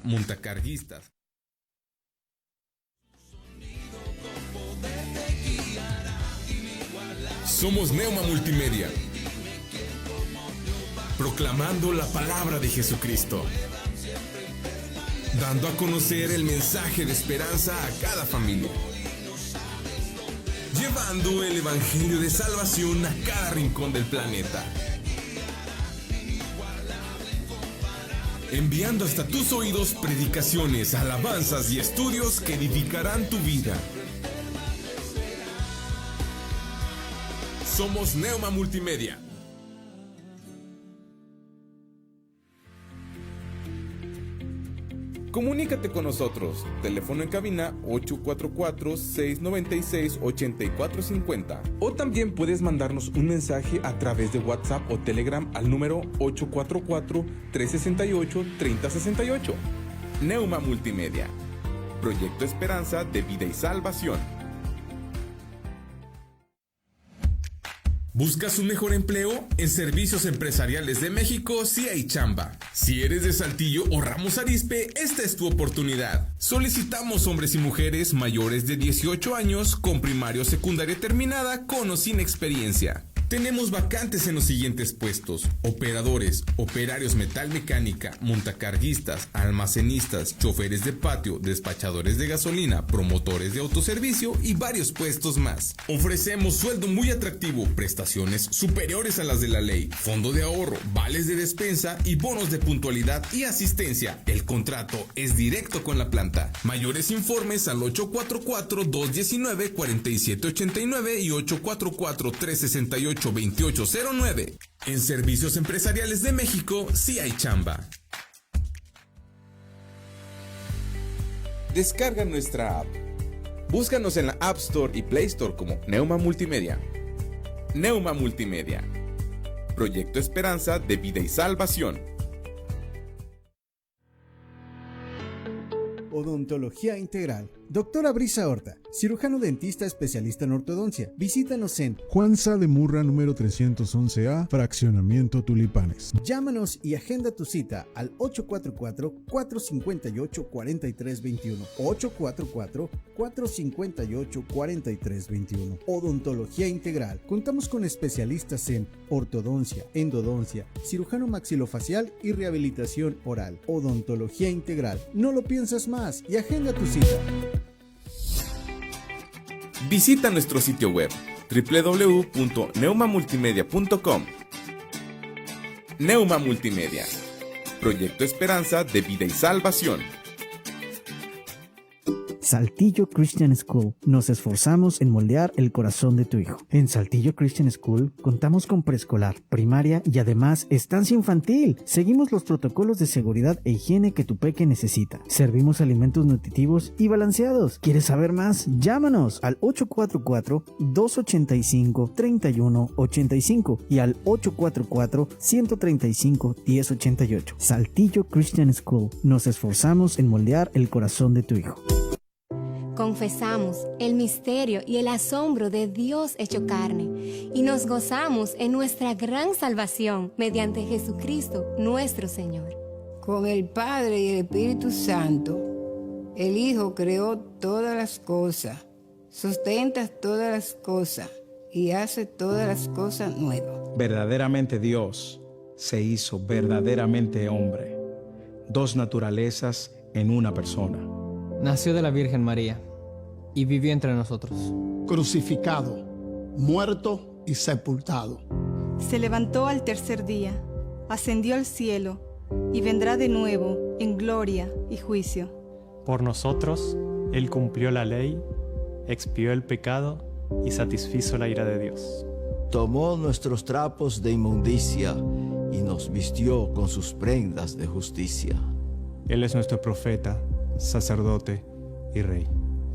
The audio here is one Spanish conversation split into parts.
montacarguistas. Somos Neuma Multimedia, proclamando la palabra de Jesucristo, dando a conocer el mensaje de esperanza a cada familia, llevando el evangelio de salvación a cada rincón del planeta, enviando hasta tus oídos predicaciones, alabanzas y estudios que edificarán tu vida. Somos Neuma Multimedia. Comunícate con nosotros. Teléfono en cabina 844-696-8450. O también puedes mandarnos un mensaje a través de WhatsApp o Telegram al número 844-368-3068. Neuma Multimedia. Proyecto Esperanza de Vida y Salvación. ¿Buscas un mejor empleo? En Servicios Empresariales de México sí hay chamba. Si eres de Saltillo o Ramos Arizpe, esta es tu oportunidad. Solicitamos hombres y mujeres mayores de 18 años con primaria o secundaria terminada con o sin experiencia. Tenemos vacantes en los siguientes puestos: operadores, operarios metalmecánica, montacarguistas, almacenistas, choferes de patio, despachadores de gasolina, promotores de autoservicio y varios puestos más. Ofrecemos sueldo muy atractivo, prestaciones superiores a las de la ley, fondo de ahorro, vales de despensa y bonos de puntualidad y asistencia. El contrato es directo con la planta. Mayores informes al 844-219-4789 y 844-368-2809. En Servicios Empresariales de México sí hay chamba. Descarga nuestra app. Búscanos en la App Store y Play Store como Neuma Multimedia. Neuma Multimedia. Proyecto Esperanza de Vida y Salvación. Odontología Integral. Doctora Brisa Horta, cirujano dentista especialista en ortodoncia. Visítanos en Juan Sá de Murra, número 311A, Fraccionamiento Tulipanes. Llámanos y agenda tu cita al 844-458-4321. 844-458-4321. Odontología Integral. Contamos con especialistas en ortodoncia, endodoncia, cirujano maxilofacial y rehabilitación oral. Odontología Integral. No lo piensas más y agenda tu cita. Visita nuestro sitio web www.neumamultimedia.com. Neuma Multimedia. Proyecto Esperanza de Vida y Salvación. Saltillo Christian School. Nos esforzamos en moldear el corazón de tu hijo. En Saltillo Christian School contamos con preescolar, primaria y además estancia infantil. Seguimos los protocolos de seguridad e higiene que tu peque necesita. Servimos alimentos nutritivos y balanceados. ¿Quieres saber más? Llámanos al 844-285-3185 y al 844-135-1088. Saltillo Christian School. Nos esforzamos en moldear el corazón de tu hijo. Confesamos el misterio y el asombro de Dios hecho carne y nos gozamos en nuestra gran salvación mediante Jesucristo nuestro Señor. Con el Padre y el Espíritu Santo, el Hijo creó todas las cosas, sustenta todas las cosas y hace todas las cosas nuevas. Verdaderamente Dios se hizo verdaderamente hombre, dos naturalezas en una persona. Nació de la Virgen María y vivió entre nosotros. Crucificado, muerto y sepultado. Se levantó al tercer día, ascendió al cielo y vendrá de nuevo en gloria y juicio. Por nosotros, Él cumplió la ley, expió el pecado y satisfizo la ira de Dios. Tomó nuestros trapos de inmundicia y nos vistió con sus prendas de justicia. Él es nuestro profeta, sacerdote y rey.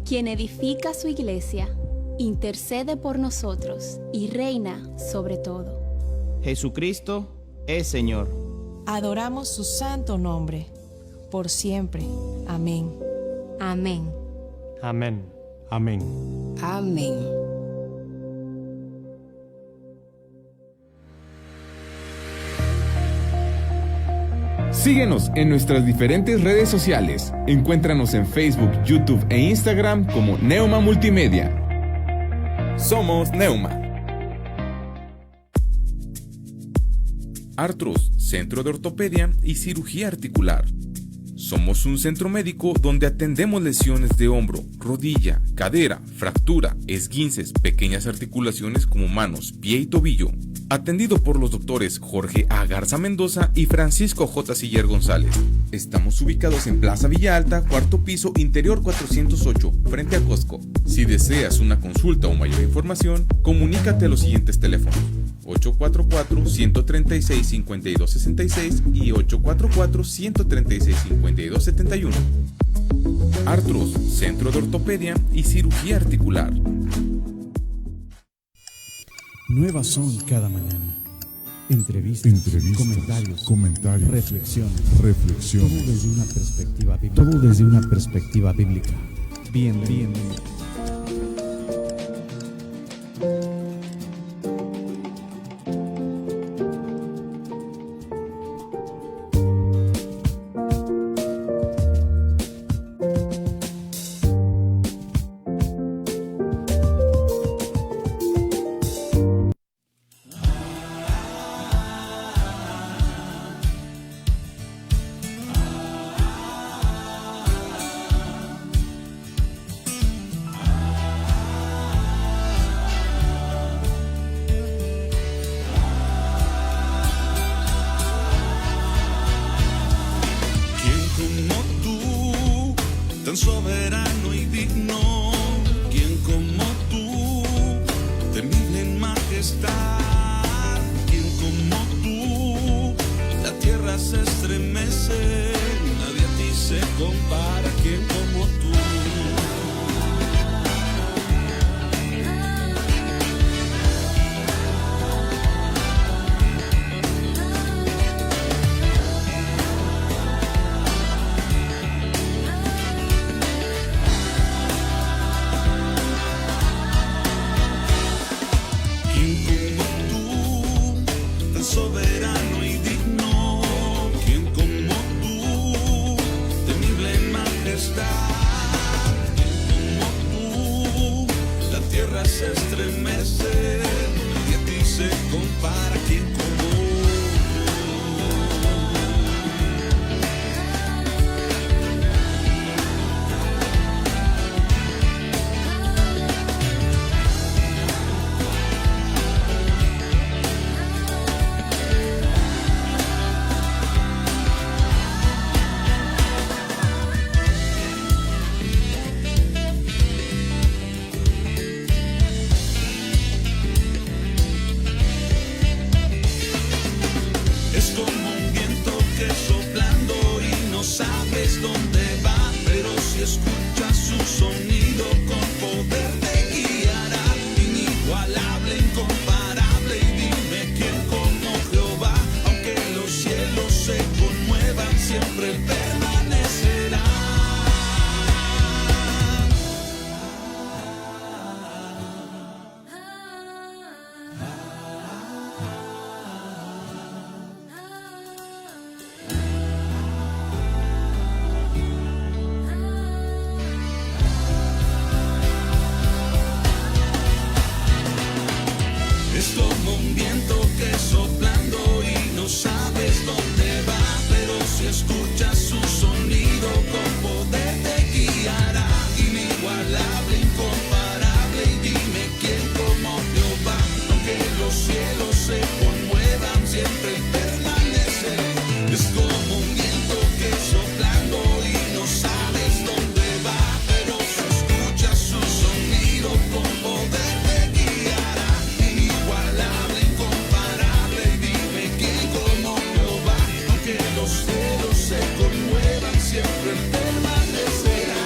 Quien edifica su iglesia, intercede por nosotros y reina sobre todo. Jesucristo es Señor. Adoramos su santo nombre, por siempre. Amén. Amén. Amén. Amén. Amén. Síguenos en nuestras diferentes redes sociales. Encuéntranos en Facebook, YouTube e Instagram como Neuma Multimedia. Somos Neuma. Artros, Centro de Ortopedia y Cirugía Articular. Somos un centro médico donde atendemos lesiones de hombro, rodilla, cadera, fractura, esguinces, pequeñas articulaciones como manos, pie y tobillo. Atendido por los doctores Jorge A. Garza Mendoza y Francisco J. Siller González. Estamos ubicados en Plaza Villa Alta, cuarto piso, interior 408, frente a Costco. Si deseas una consulta o mayor información, comunícate a los siguientes teléfonos: 844-136-5266 y 844-136-5271. Artros, Centro de Ortopedia y Cirugía Articular. Nuevas son cada mañana. Entrevistas, comentarios, reflexiones. Todo desde una perspectiva bíblica. Bienvenido. Soberano y digno, quien como tú, temible en majestad, quien como tú, la tierra se estremece, nadie a ti se compara, quien como tú. Soberano y digno, quien como tú, temible en majestad, quien como tú, la tierra se estremece, nadie a ti se compara, quien como es como un viento que soplando y no sabes dónde va, pero si escuchas su sonido con poder te guiará, inigualable, incomparable, y dime quién como Jehová, aunque los cielos se conmuevan, siempre él permanecerá. Es como un viento que soplando y no sabes dónde va, pero si escuchas su sonido con poder te guiará, inigualable, incomparable, y dime quién como Jehová, aunque los cielos se conmuevan, siempre él permanecerá. Es como un viento que soplando y no sabes dónde va, pero si escuchas su sonido con poder te guiará, inigualable, incomparable, y dime quién como Jehová, aunque los cielos se conmuevan, siempre él permanecerá.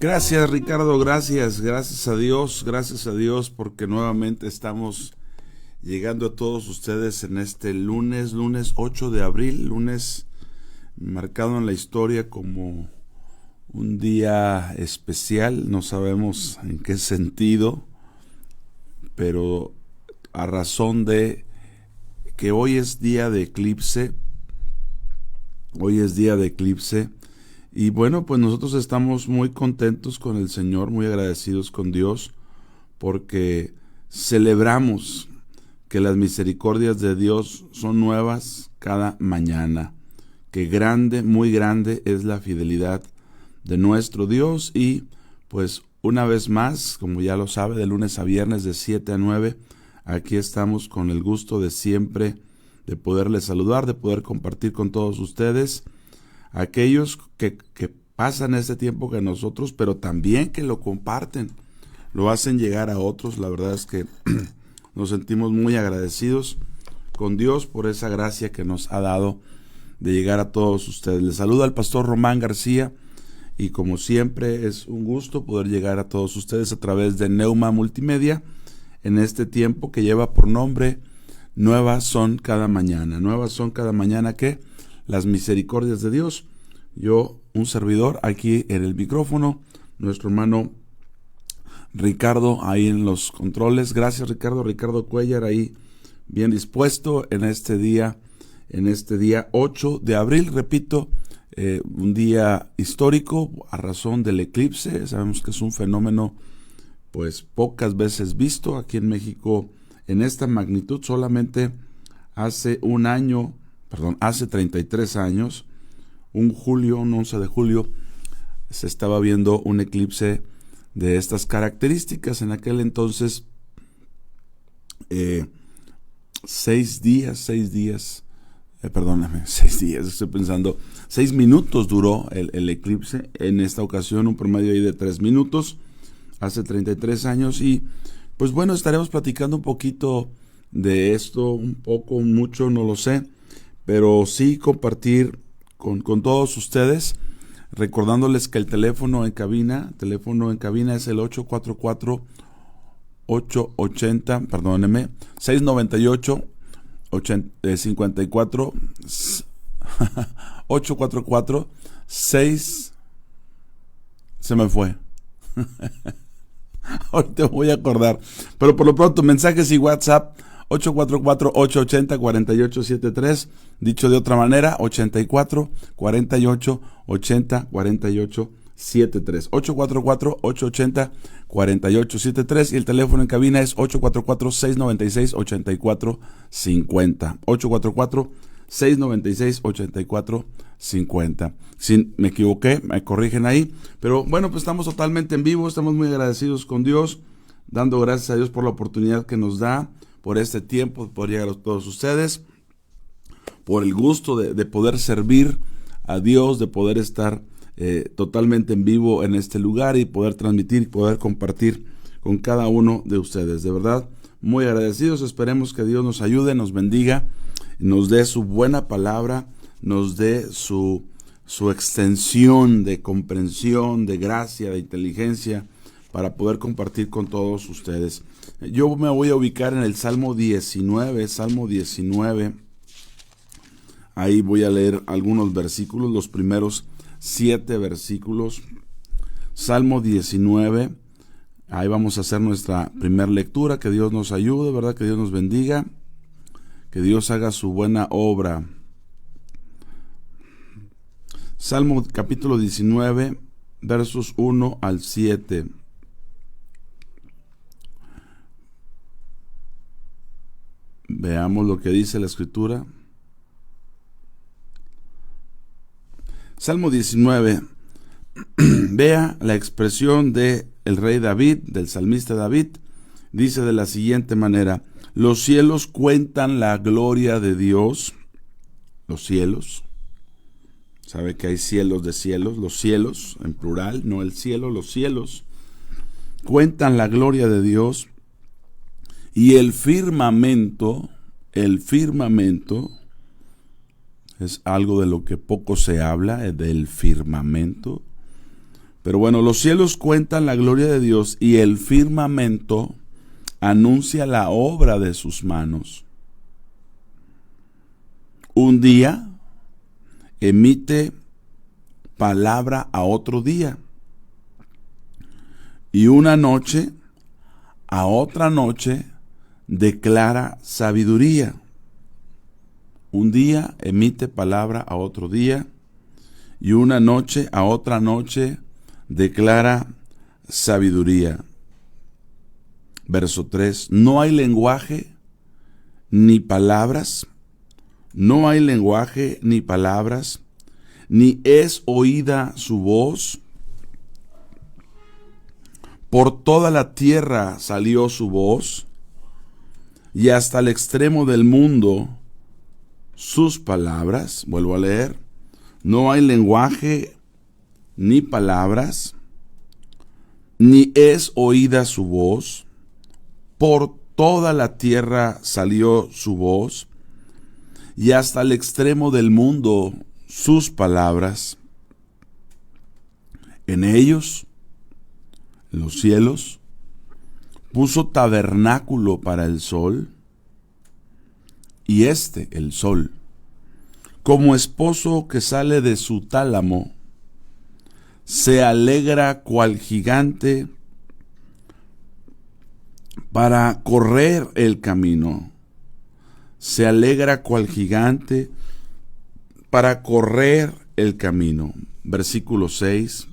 Gracias, Ricardo, gracias a Dios porque nuevamente estamos llegando a todos ustedes en este lunes 8 de abril, lunes marcado en la historia como un día especial, no sabemos en qué sentido, pero a razón de que hoy es día de eclipse, y bueno, pues nosotros estamos muy contentos con el Señor, muy agradecidos con Dios, porque celebramos que las misericordias de Dios son nuevas cada mañana, que grande, muy grande es la fidelidad de nuestro Dios, y pues una vez más, como ya lo sabe, de lunes a viernes de 7 a 9, aquí estamos con el gusto de siempre de poderles saludar, de poder compartir con todos ustedes, aquellos que pasan este tiempo que nosotros, pero también que lo comparten, lo hacen llegar a otros. La verdad es que nos sentimos muy agradecidos con Dios por esa gracia que nos ha dado de llegar a todos ustedes. Les saluda el pastor Román García, y como siempre es un gusto poder llegar a todos ustedes a través de Neuma Multimedia en este tiempo que lleva por nombre Nuevas son cada mañana. Nuevas son cada mañana que las misericordias de Dios. Yo, un servidor, aquí en el micrófono, nuestro hermano Ricardo ahí en los controles. Gracias, Ricardo Cuellar ahí bien dispuesto en este día 8 de abril, repito, un día histórico a razón del eclipse. Sabemos que es un fenómeno pues pocas veces visto aquí en México en esta magnitud. Solamente hace 33 años, un 11 de julio, se estaba viendo un eclipse de estas características. En aquel entonces, 6 minutos duró el eclipse. En esta ocasión un promedio ahí de 3 minutos, hace 33 años. Y pues bueno, estaremos platicando un poquito de esto, un poco, mucho, no lo sé, pero sí compartir con todos ustedes, recordándoles que el teléfono en cabina es el 698 54 844 6 se me fue. Ahorita me voy a acordar, pero por lo pronto mensajes y WhatsApp 844-880-4873, dicho de otra manera 84-48-80-4873, 844-880-4873, y el teléfono en cabina es 844-696-8450, 844-696-8450. Si me equivoqué, me corrigen ahí, pero bueno, pues estamos totalmente en vivo, estamos muy agradecidos con Dios, dando gracias a Dios por la oportunidad que nos da, por este tiempo, de poder llegar a todos ustedes, por el gusto de poder servir a Dios, de poder estar totalmente en vivo en este lugar y poder transmitir y poder compartir con cada uno de ustedes. De verdad, muy agradecidos. Esperemos que Dios nos ayude, nos bendiga, nos dé su buena palabra, nos dé su extensión de comprensión, de gracia, de inteligencia, para poder compartir con todos ustedes. Yo me voy a ubicar en el Salmo 19. Ahí voy a leer algunos versículos, los primeros 7 versículos. Salmo 19. Ahí vamos a hacer nuestra primera lectura. Que Dios nos ayude, ¿verdad? Que Dios nos bendiga. Que Dios haga su buena obra. Salmo capítulo 19, versos 1 al 7. Veamos lo que dice la Escritura. Salmo 19. Vea la expresión de el rey David, del salmista David. Dice de la siguiente manera: los cielos cuentan la gloria de Dios. Los cielos. Sabe que hay cielos de cielos. Los cielos, en plural, no el cielo, los cielos cuentan la gloria de Dios. Y el firmamento es algo de lo que poco se habla, del firmamento, Pero bueno, los cielos cuentan la gloria de Dios y el firmamento anuncia la obra de sus manos. Un día emite palabra a otro día, y una noche a otra noche declara sabiduría. Un día emite palabra a otro día, y una noche a otra noche declara sabiduría. Verso 3. No hay lenguaje ni palabras, no hay lenguaje ni palabras, ni es oída su voz. Por toda la tierra salió su voz, y hasta el extremo del mundo sus palabras. Vuelvo a leer. No hay lenguaje ni palabras, ni es oída su voz. Por toda la tierra salió su voz, y hasta el extremo del mundo sus palabras. En ellos, en los cielos, puso tabernáculo para el sol, y el sol, como esposo que sale de su tálamo, se alegra cual gigante para correr el camino. Se alegra cual gigante para correr el camino. Versículo 6.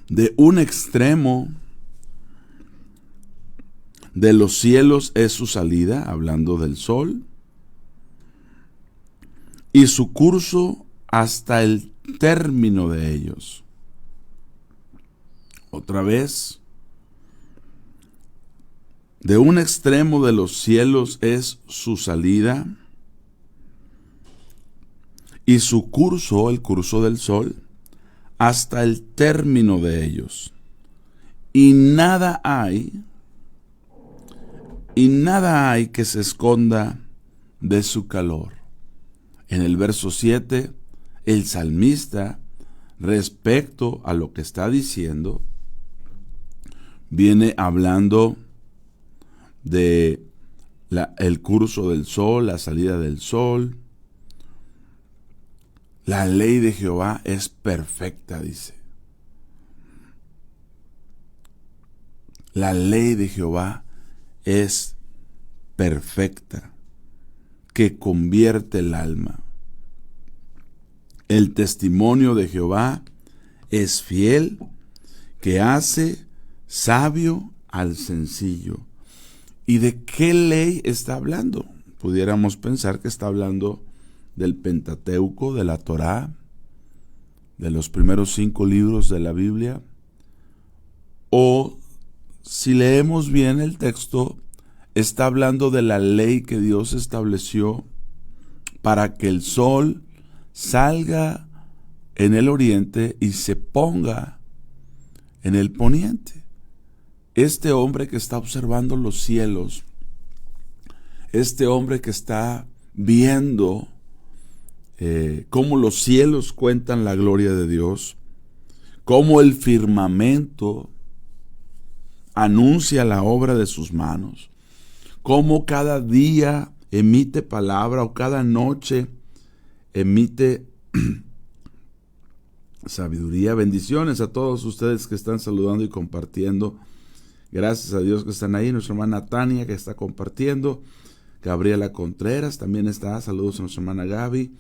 De un extremo de los cielos es su salida, hablando del sol, y su curso hasta el término de ellos. Otra vez. De un extremo de los cielos es su salida, y su curso, el curso del sol, hasta el término de ellos. Y nada hay que se esconda de su calor. En el verso 7, el salmista, respecto a lo que está diciendo, viene hablando de el curso del sol, la salida del sol. La ley de Jehová es perfecta, dice. La ley de Jehová es perfecta, que convierte el alma. El testimonio de Jehová es fiel, que hace sabio al sencillo. ¿Y de qué ley está hablando? Pudiéramos pensar que está hablando del Pentateuco, de la Torá, de los primeros 5 libros de la Biblia. O, si leemos bien el texto, está hablando de la ley que Dios estableció para que el sol salga en el oriente y se ponga en el poniente. Este hombre que está observando los cielos, este hombre que está viendo cómo los cielos cuentan la gloria de Dios, cómo el firmamento anuncia la obra de sus manos, cómo cada día emite palabra o cada noche emite sabiduría. Bendiciones a todos ustedes que están saludando y compartiendo. Gracias a Dios que están ahí. Nuestra hermana Tania que está compartiendo. Gabriela Contreras también está. Saludos a nuestra hermana Gaby.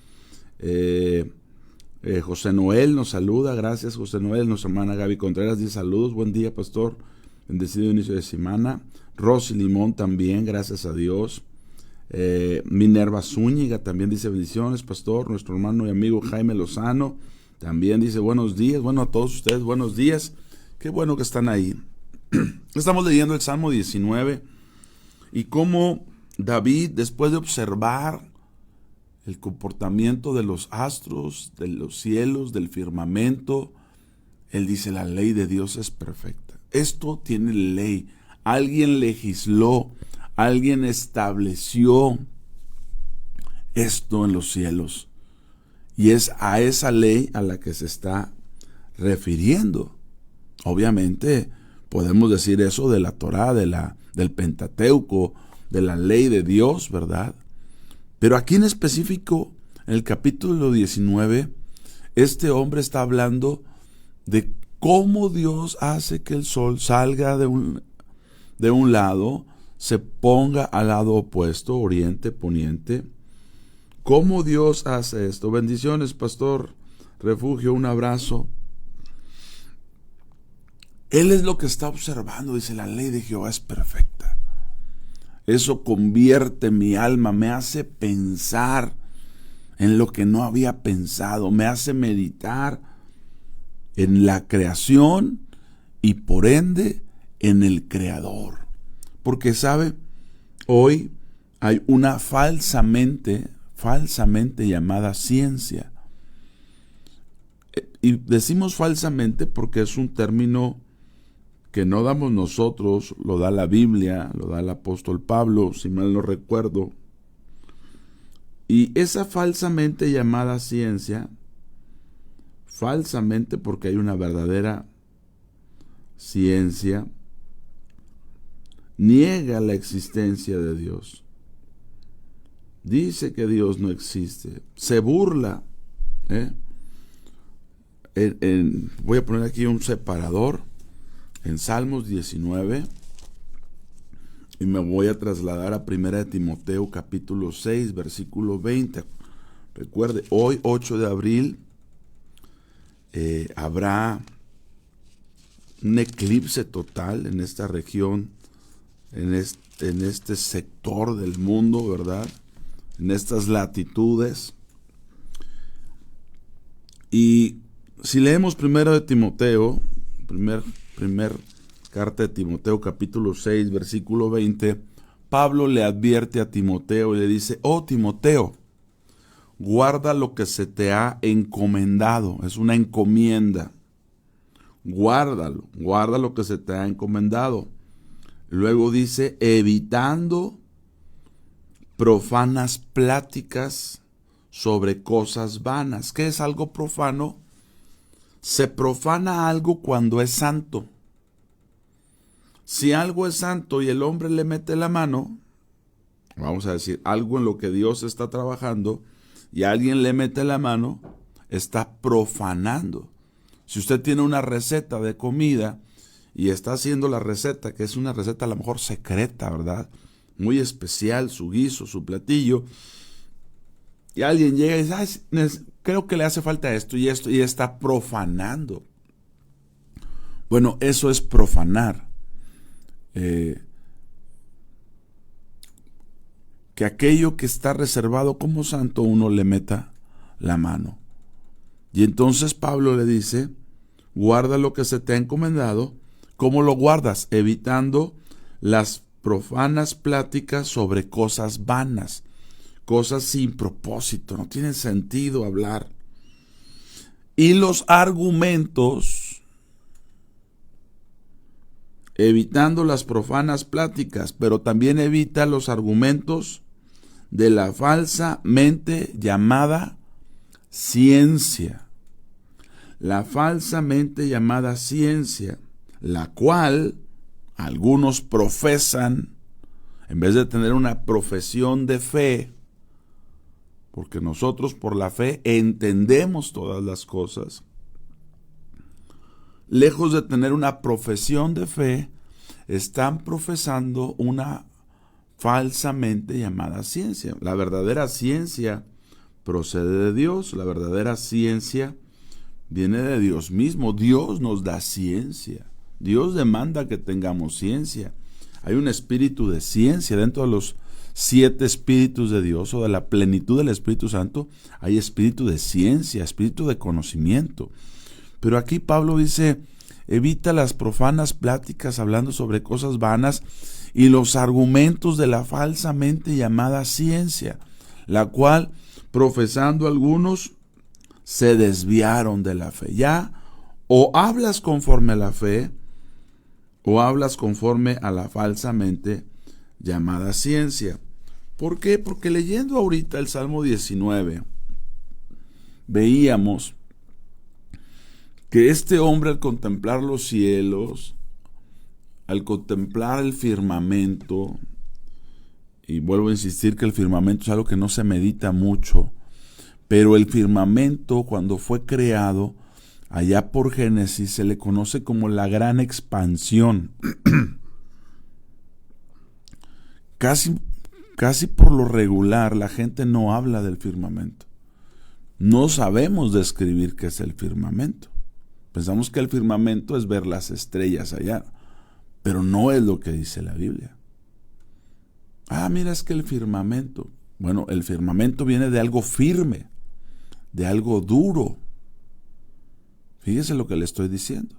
José Noel nos saluda. Gracias, José Noel. Nuestra hermana Gaby Contreras dice saludos. Buen día, pastor. Bendecido inicio de semana. Rosy Limón también. Gracias a Dios. Minerva Zúñiga también dice bendiciones, pastor. Nuestro hermano y amigo Jaime Lozano también dice buenos días. Bueno, a todos ustedes, buenos días. Qué bueno que están ahí. Estamos leyendo el Salmo 19 y cómo David, después de observar el comportamiento de los astros, de los cielos, del firmamento, él dice la ley de Dios es perfecta. Esto tiene ley. Alguien legisló, alguien estableció esto en los cielos. Y es a esa ley a la que se está refiriendo. Obviamente podemos decir eso de la Torá, del Pentateuco, de la ley de Dios, ¿verdad? Pero aquí en específico, en el capítulo 19, este hombre está hablando de cómo Dios hace que el sol salga de un lado, se ponga al lado opuesto, oriente, poniente. ¿Cómo Dios hace esto? Bendiciones, Pastor Refugio, un abrazo. Él es lo que está observando, dice, la ley de Jehová es perfecta. Eso convierte mi alma, me hace pensar en lo que no había pensado, me hace meditar en la creación y por ende en el Creador. Porque, ¿sabe? Hoy hay una falsamente llamada ciencia. Y decimos falsamente porque es un término que no damos nosotros, lo da la Biblia, lo da el apóstol Pablo, si mal no recuerdo. Y esa falsamente llamada ciencia, falsamente porque hay una verdadera ciencia, niega la existencia de Dios. Dice que Dios no existe, se burla. Voy a poner aquí un separador en Salmos 19 y me voy a trasladar a 1 Timoteo capítulo 6 versículo 20. Recuerde, hoy 8 de abril habrá un eclipse total en esta región, en este sector del mundo, ¿verdad? En estas latitudes. Y si leemos 1 Timoteo, primer carta de Timoteo, capítulo 6, versículo 20, Pablo le advierte a Timoteo y le dice: oh Timoteo, guarda lo que se te ha encomendado. Es una encomienda. Guarda lo que se te ha encomendado. Luego dice, evitando profanas pláticas sobre cosas vanas. ¿Qué es algo profano? Se profana algo cuando es santo. Si algo es santo y el hombre le mete la mano, vamos a decir, algo en lo que Dios está trabajando, y alguien le mete la mano, está profanando. Si usted tiene una receta de comida y está haciendo la receta, que es una receta a lo mejor secreta, ¿verdad? Muy especial, su guiso, su platillo, y alguien llega y dice, creo que le hace falta esto, y está profanando. Bueno, eso es profanar. Que aquello que está reservado como santo uno le meta la mano. Y entonces Pablo le dice, guarda lo que se te ha encomendado. ¿Cómo lo guardas? Evitando las profanas pláticas sobre cosas vanas, cosas sin propósito, no tienen sentido hablar. Y los argumentos, evitando las profanas pláticas, pero también evita los argumentos de la falsamente llamada ciencia. La falsamente llamada ciencia, la cual algunos profesan, en vez de tener una profesión de fe, porque nosotros por la fe entendemos todas las cosas, lejos de tener una profesión de fe, están profesando una falsamente llamada ciencia. La verdadera ciencia procede de Dios, la verdadera ciencia viene de Dios mismo. Dios nos da ciencia, Dios demanda que tengamos ciencia. Hay un espíritu de ciencia dentro de los 7 espíritus de Dios, o de la plenitud del Espíritu Santo. Hay espíritu de ciencia, espíritu de conocimiento. Pero aquí Pablo dice, evita las profanas pláticas hablando sobre cosas vanas y los argumentos de la falsamente llamada ciencia, la cual, profesando algunos, se desviaron de la fe. Ya, o hablas conforme a la fe, o hablas conforme a la falsamente llamada ciencia. ¿Por qué? Porque leyendo ahorita el Salmo 19, veíamos que este hombre, al contemplar los cielos, al contemplar el firmamento, y vuelvo a insistir que el firmamento es algo que no se medita mucho, pero el firmamento, cuando fue creado allá por Génesis, se le conoce como la gran expansión. Casi por lo regular la gente no habla del firmamento. No sabemos describir qué es el firmamento. Pensamos que el firmamento es ver las estrellas allá, pero no es lo que dice la Biblia. Mira, es que el firmamento. Bueno, el firmamento viene de algo firme, de algo duro. Fíjese lo que le estoy diciendo.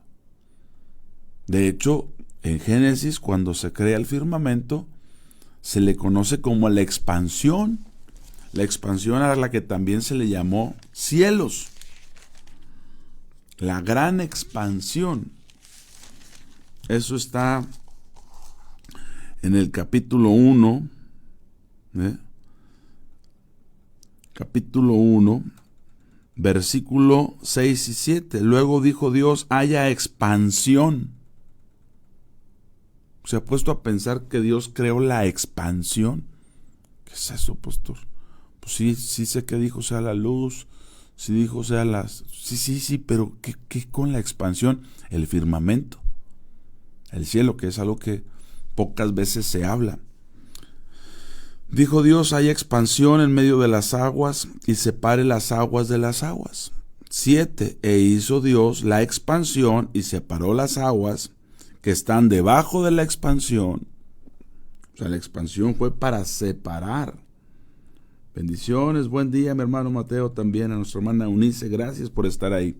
De hecho, en Génesis, cuando se crea el firmamento, se le conoce como la expansión. La expansión a la que también se le llamó cielos. La gran expansión. Eso está en el capítulo 1. Capítulo 1, versículo 6 y 7. Luego dijo Dios, haya expansión. ¿Se ha puesto a pensar que Dios creó la expansión? ¿Qué es eso, pastor? Pues sí sé que dijo sea la luz, sí dijo sea las... Sí, pero ¿qué con la expansión? El firmamento, el cielo, que es algo que pocas veces se habla. Dijo Dios, haya expansión en medio de las aguas y separe las aguas de las aguas. 7. E hizo Dios la expansión y separó las aguas que están debajo de la expansión. O sea, la expansión fue para separar. Bendiciones, buen día, mi hermano Mateo, también a nuestra hermana Eunice, gracias por estar ahí.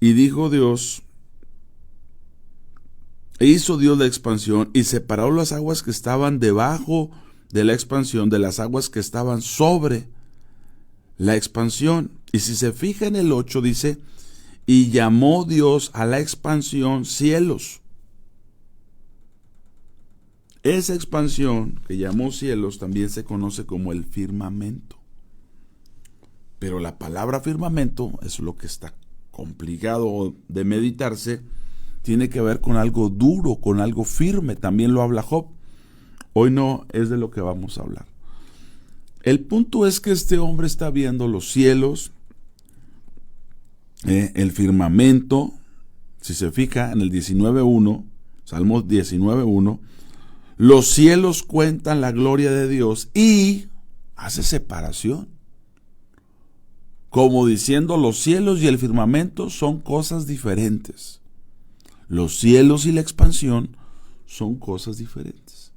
Y dijo Dios, e hizo Dios la expansión y separó las aguas que estaban debajo de la expansión de las aguas que estaban sobre la expansión. Y si se fija en el 8 dice, y llamó Dios a la expansión cielos. Esa expansión que llamó cielos también se conoce como el firmamento. Pero la palabra firmamento es lo que está complicado de meditarse. Tiene que ver con algo duro, con algo firme. También lo habla Job. Hoy no es de lo que vamos a hablar. El punto es que este hombre está viendo los cielos, el firmamento. Si se fija en el 19.1, Salmos 19.1, los cielos cuentan la gloria de Dios y hace separación. Como diciendo, los cielos y el firmamento son cosas diferentes. Los cielos y la expansión son cosas diferentes.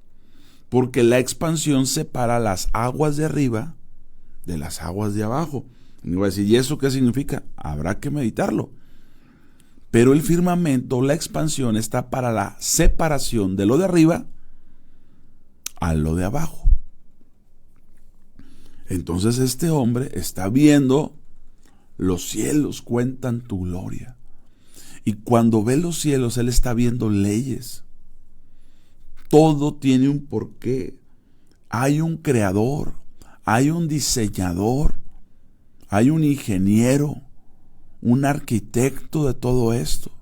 Porque la expansión separa las aguas de arriba de las aguas de abajo. Y voy a decir, ¿y eso qué significa? Habrá que meditarlo. Pero el firmamento, la expansión, está para la separación de lo de arriba a lo de abajo. Entonces este hombre está viendo los cielos cuentan tu gloria. Y cuando ve los cielos, él está viendo leyes. Todo tiene un porqué. Hay un creador, hay un diseñador, hay un ingeniero, un arquitecto de todo esto.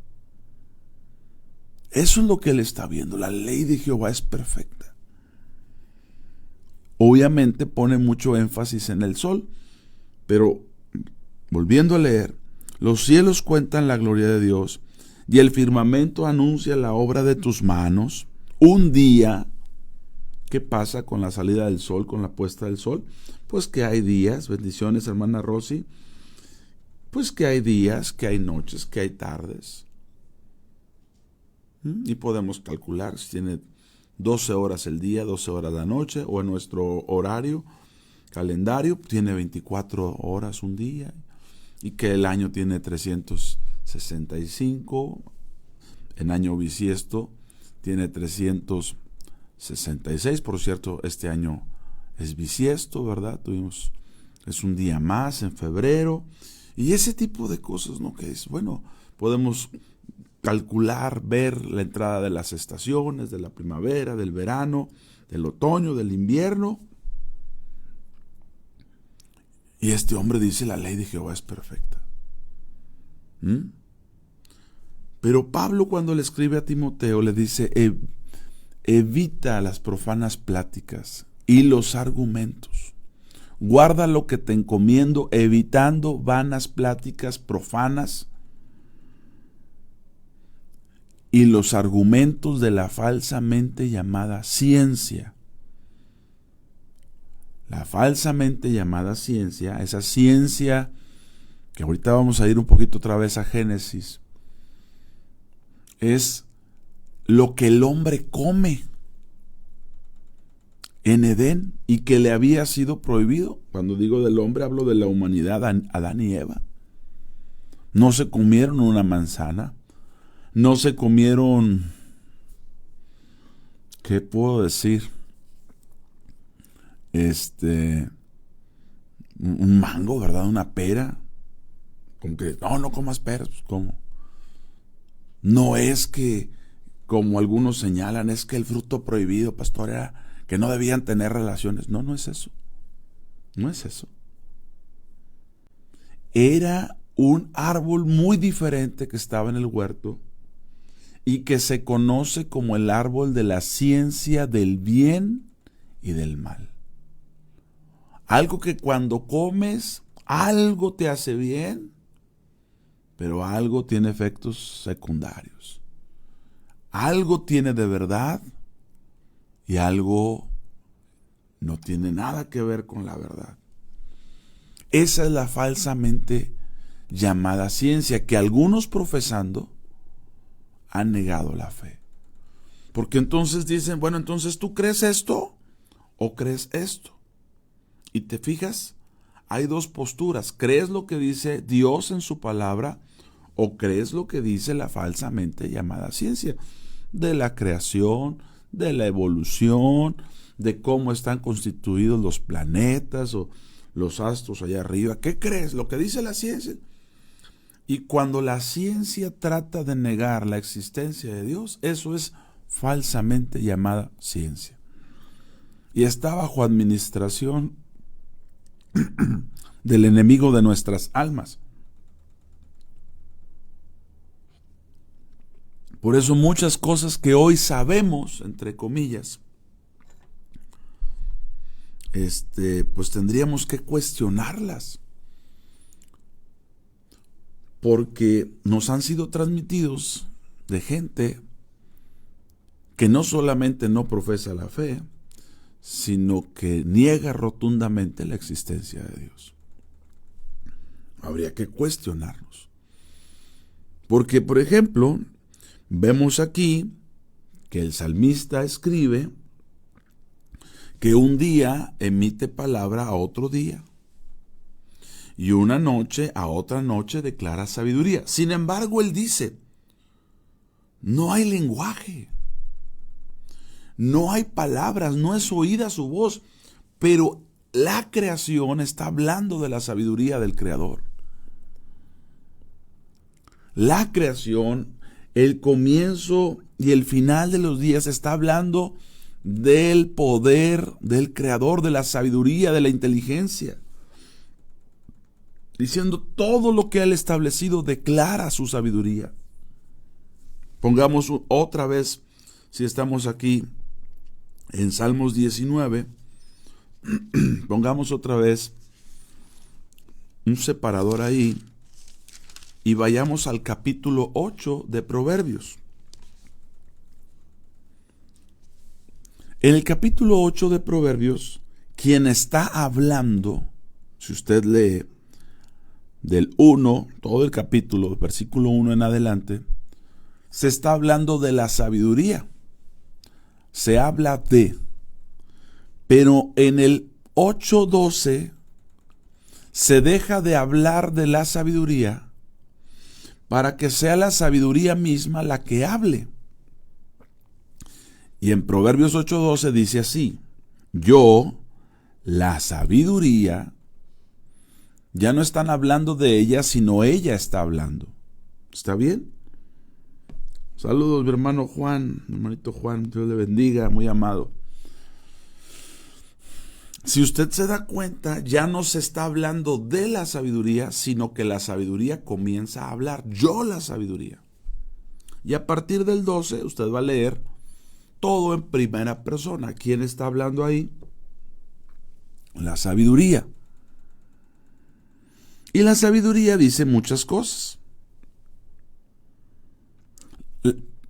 Eso es lo que él está viendo. La ley de Jehová es perfecta. Obviamente pone mucho énfasis en el sol, pero volviendo a leer, los cielos cuentan la gloria de Dios y el firmamento anuncia la obra de tus manos. Un día, ¿qué pasa con la salida del sol, con la puesta del sol? Pues que hay días, bendiciones hermana Rosy, pues que hay días, que hay noches, que hay tardes. Y podemos calcular si tiene 12 horas el día, 12 horas la noche, o en nuestro horario, calendario, tiene 24 horas un día, y que el año tiene 365, en año bisiesto tiene 366, por cierto, este año es bisiesto, ¿verdad? Es un día más en febrero, y ese tipo de cosas, ¿no? Que es, bueno, podemos calcular, ver la entrada de las estaciones, de la primavera, del verano, del otoño, del invierno. Y este hombre dice, la ley de Jehová es perfecta. Pero Pablo, cuando le escribe a Timoteo, le dice, evita las profanas pláticas y los argumentos. Guarda lo que te encomiendo, evitando vanas pláticas profanas y los argumentos de la falsamente llamada ciencia. La falsamente llamada ciencia, esa ciencia que ahorita vamos a ir un poquito otra vez a Génesis, es lo que el hombre come en Edén y que le había sido prohibido. Cuando digo del hombre, hablo de la humanidad, Adán y Eva. No se comieron una manzana, no se comieron, ¿qué puedo decir? Un mango, ¿verdad? Una pera. Como que, no comas peras, pues ¿cómo? No es que, como algunos señalan, es que el fruto prohibido, pastor, era que no debían tener relaciones. No es eso. No es eso. Era un árbol muy diferente que estaba en el huerto y que se conoce como el árbol de la ciencia del bien y del mal. Algo que cuando comes, algo te hace bien, pero algo tiene efectos secundarios. Algo tiene de verdad y algo no tiene nada que ver con la verdad. Esa es la falsamente llamada ciencia que algunos profesando han negado la fe. Porque entonces dicen, bueno, entonces ¿tú crees esto o crees esto? Y te fijas, hay dos posturas. ¿Crees lo que dice Dios en su palabra o crees lo que dice la falsamente llamada ciencia? De la creación, de la evolución, de cómo están constituidos los planetas o los astros allá arriba. ¿Qué crees? Lo que dice la ciencia. Y cuando la ciencia trata de negar la existencia de Dios, eso es falsamente llamada ciencia. Y está bajo administración del enemigo de nuestras almas. Por eso muchas cosas que hoy sabemos, entre comillas, pues tendríamos que cuestionarlas. Porque nos han sido transmitidos de gente que no solamente no profesa la fe, sino que niega rotundamente la existencia de Dios. Habría que cuestionarnos. Porque, por ejemplo, vemos aquí que el salmista escribe que un día emite palabra a otro día y una noche a otra noche declara sabiduría. Sin embargo, él dice, no hay lenguaje, no hay palabras, no es oída su voz, pero la creación está hablando de la sabiduría del Creador. La creación, el comienzo y el final de los días está hablando del poder del Creador, de la sabiduría, de la inteligencia. Diciendo todo lo que Él ha establecido declara su sabiduría. Pongamos otra vez, si estamos aquí en Salmos 19, pongamos otra vez un separador ahí y vayamos al capítulo 8 de Proverbios. En el capítulo 8 de Proverbios, quien está hablando, si usted lee del 1, todo el capítulo, versículo 1 en adelante, se está hablando de la sabiduría. Se habla de, pero en el 8:12 se deja de hablar de la sabiduría para que sea la sabiduría misma la que hable. Y en Proverbios 8:12 dice así, yo, la sabiduría, ya no están hablando de ella, sino ella está hablando. ¿Está bien? Saludos, mi hermano Juan, mi hermanito Juan, Dios le bendiga, muy amado. Si usted se da cuenta, ya no se está hablando de la sabiduría, sino que la sabiduría comienza a hablar. Yo la sabiduría. Y a partir del 12, usted va a leer todo en primera persona. ¿Quién está hablando ahí? La sabiduría. Y la sabiduría dice muchas cosas.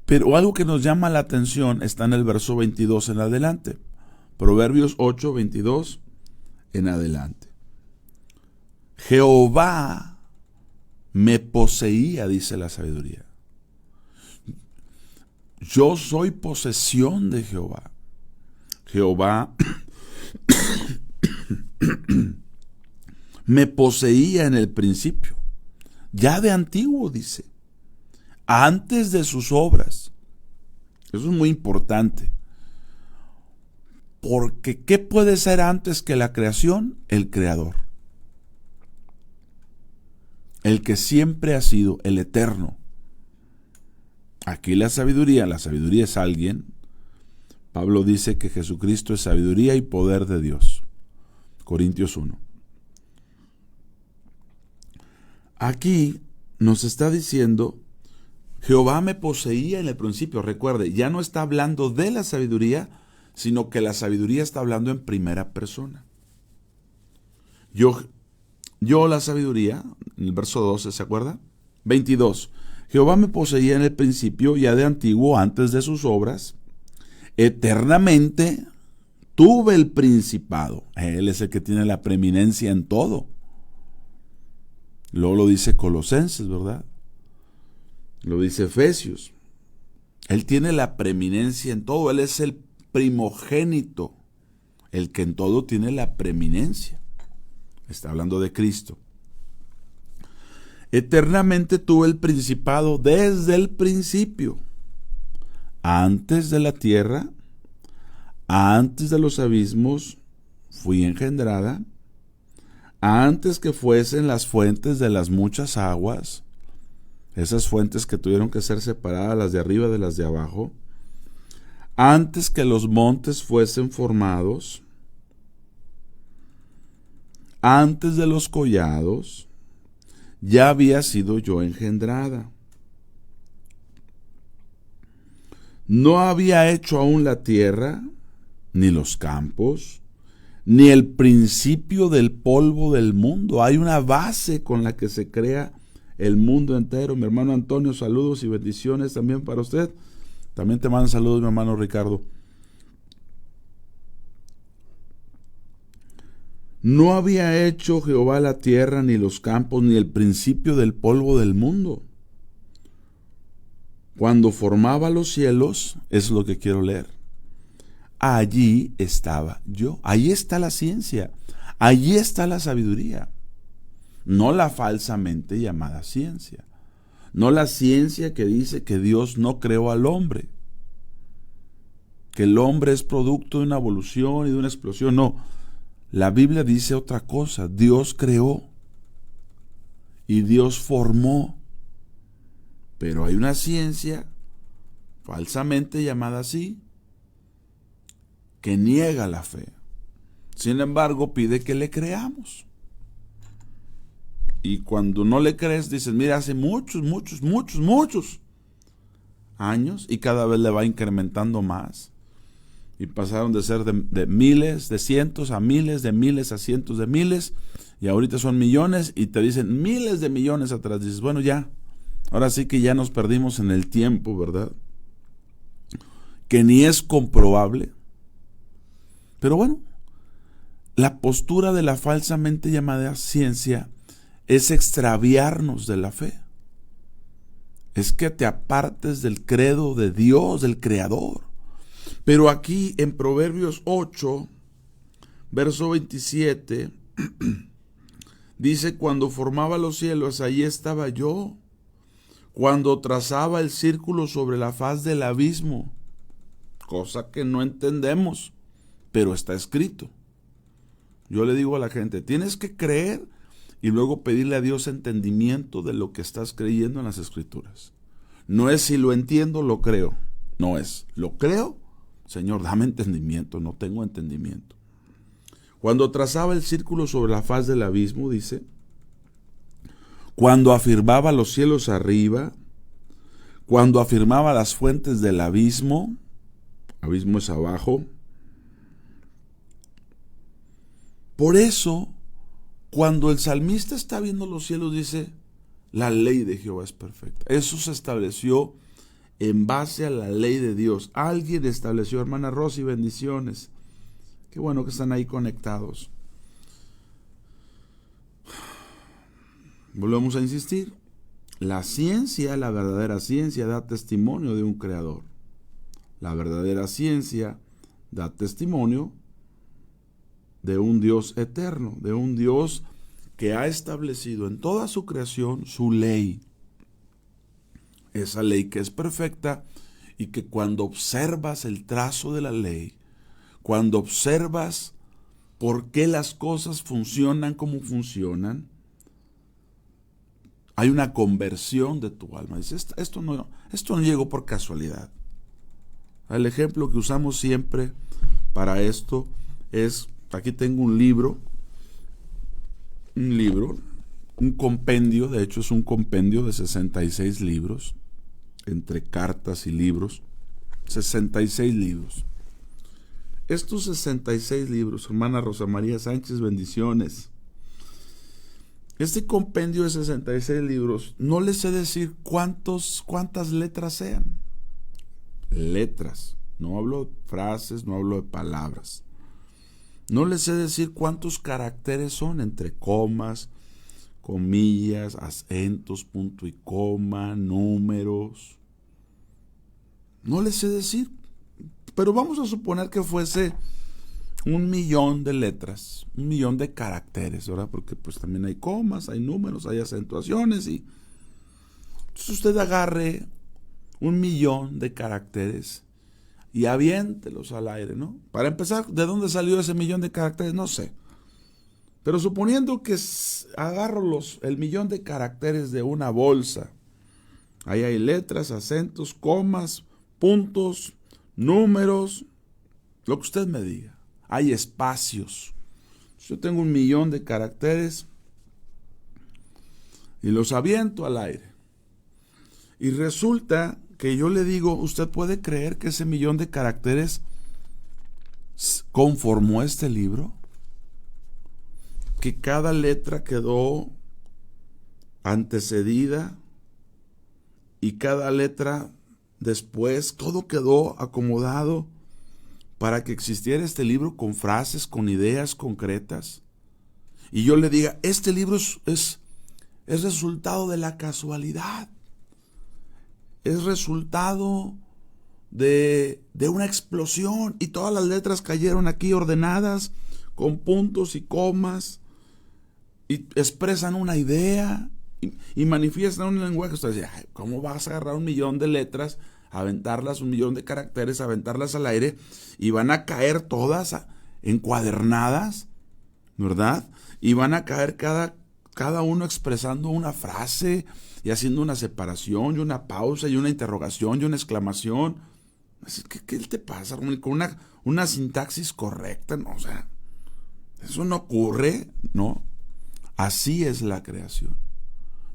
Pero algo que nos llama la atención está en el verso 22 en adelante. Proverbios 8, 22 en adelante. Jehová me poseía, dice la sabiduría. Yo soy posesión de Jehová. Jehová me poseía en el principio, ya de antiguo, dice, antes de sus obras. Eso es muy importante. Porque ¿qué puede ser antes que la creación? El creador. El que siempre ha sido, el eterno. Aquí la sabiduría es alguien. Pablo dice que Jesucristo es sabiduría y poder de Dios. Corintios 1. Aquí nos está diciendo, Jehová me poseía en el principio. Recuerde, ya no está hablando de la sabiduría, sino que la sabiduría está hablando en primera persona. Yo la sabiduría, en el verso 12, ¿se acuerda? 22. Jehová me poseía en el principio, ya de antiguo, antes de sus obras. Eternamente tuve el principado. Él es el que tiene la preeminencia en todo. Luego lo dice Colosenses, ¿verdad? Lo dice Efesios. Él tiene la preeminencia en todo. Él es el primogénito, el que en todo tiene la preeminencia. Está hablando de Cristo. Eternamente tuve el principado desde el principio, antes de la tierra, antes de los abismos, fui engendrada, antes que fuesen las fuentes de las muchas aguas, esas fuentes que tuvieron que ser separadas, las de arriba de las de abajo, antes que los montes fuesen formados, antes de los collados, ya había sido yo engendrada. No había hecho aún la tierra, ni los campos, ni el principio del polvo del mundo. Hay una base con la que se crea el mundo entero. Mi hermano Antonio, saludos y bendiciones también para usted. También te mando saludos, mi hermano Ricardo. No había hecho Jehová la tierra, ni los campos, ni el principio del polvo del mundo. Cuando formaba los cielos, es lo que quiero leer. Allí estaba yo. Ahí está la ciencia. Allí está la sabiduría. No la falsamente llamada ciencia. No la ciencia que dice que Dios no creó al hombre. Que el hombre es producto de una evolución y de una explosión. No. La Biblia dice otra cosa. Dios creó. Y Dios formó. Pero hay una ciencia falsamente llamada así, que niega la fe. Sin embargo, pide que le creamos. Y cuando no le crees, dices, mira, hace muchos años, y cada vez le va incrementando más. Y pasaron de ser de miles, de cientos, a miles, de miles a cientos de miles, y ahorita son millones, y te dicen miles de millones atrás. Dices, bueno, ya, ahora sí que ya nos perdimos en el tiempo, ¿verdad? Que ni es comprobable. Pero bueno, la postura de la falsamente llamada ciencia es extraviarnos de la fe. Es que te apartes del credo de Dios, del Creador. Pero aquí en Proverbios 8, verso 27, dice, cuando formaba los cielos, allí estaba yo. Cuando trazaba el círculo sobre la faz del abismo, cosa que no entendemos, pero está escrito. Yo le digo a la gente, tienes que creer y luego pedirle a Dios entendimiento de lo que estás creyendo en las Escrituras. No es si lo entiendo, lo creo. No es, lo creo, Señor, dame entendimiento, no tengo entendimiento. Cuando trazaba el círculo sobre la faz del abismo, dice, cuando afirmaba los cielos arriba, cuando afirmaba las fuentes del abismo es abajo. Por eso, cuando el salmista está viendo los cielos, dice, la ley de Jehová es perfecta. Eso se estableció en base a la ley de Dios. Alguien estableció, hermana Rosy, bendiciones. Qué bueno que están ahí conectados. Volvemos a insistir. La ciencia, la verdadera ciencia, da testimonio de un creador. La verdadera ciencia da testimonio de un Dios eterno, de un Dios que ha establecido en toda su creación su ley. Esa ley que es perfecta y que cuando observas el trazo de la ley, cuando observas por qué las cosas funcionan como funcionan, hay una conversión de tu alma. Dice, esto no llegó por casualidad. El ejemplo que usamos siempre para esto es, aquí tengo un libro, un compendio, de hecho es un compendio de 66 libros, entre cartas y libros, 66 libros. Estos 66 libros, hermana Rosa María Sánchez, bendiciones. Este compendio de 66 libros, no les sé decir cuántas letras sean. Letras, no hablo de frases, no hablo de palabras. No les sé decir cuántos caracteres son, entre comas, comillas, acentos, punto y coma, números. No les sé decir, pero vamos a suponer que fuese 1,000,000 de letras, 1,000,000 de caracteres, ¿verdad? Porque pues también hay comas, hay números, hay acentuaciones y entonces usted agarre 1,000,000 de caracteres y aviéntelos al aire, ¿no? Para empezar, ¿de dónde salió ese 1,000,000 de caracteres? No sé. Pero suponiendo que agarro el 1,000,000 de caracteres de una bolsa, ahí hay letras, acentos, comas, puntos, números, lo que usted me diga. Hay espacios. Yo tengo 1,000,000 de caracteres y los aviento al aire. Y resulta que yo le digo, ¿usted puede creer que ese 1,000,000 de caracteres conformó este libro? Que cada letra quedó antecedida y cada letra después, todo quedó acomodado para que existiera este libro con frases, con ideas concretas. Y yo le diga, este libro es resultado de la casualidad. Es resultado de una explosión y todas las letras cayeron aquí ordenadas con puntos y comas y expresan una idea y manifiestan un lenguaje. Usted dice, ¿cómo vas a agarrar 1,000,000 de letras, aventarlas, 1,000,000 de caracteres, aventarlas al aire y van a caer todas encuadernadas, ¿verdad? Y van a caer cada uno expresando una frase y haciendo una separación y una pausa y una interrogación y una exclamación. ¿Qué te pasa, Román? Con una sintaxis correcta, ¿no? O sea, eso no ocurre, ¿no? Así es la creación.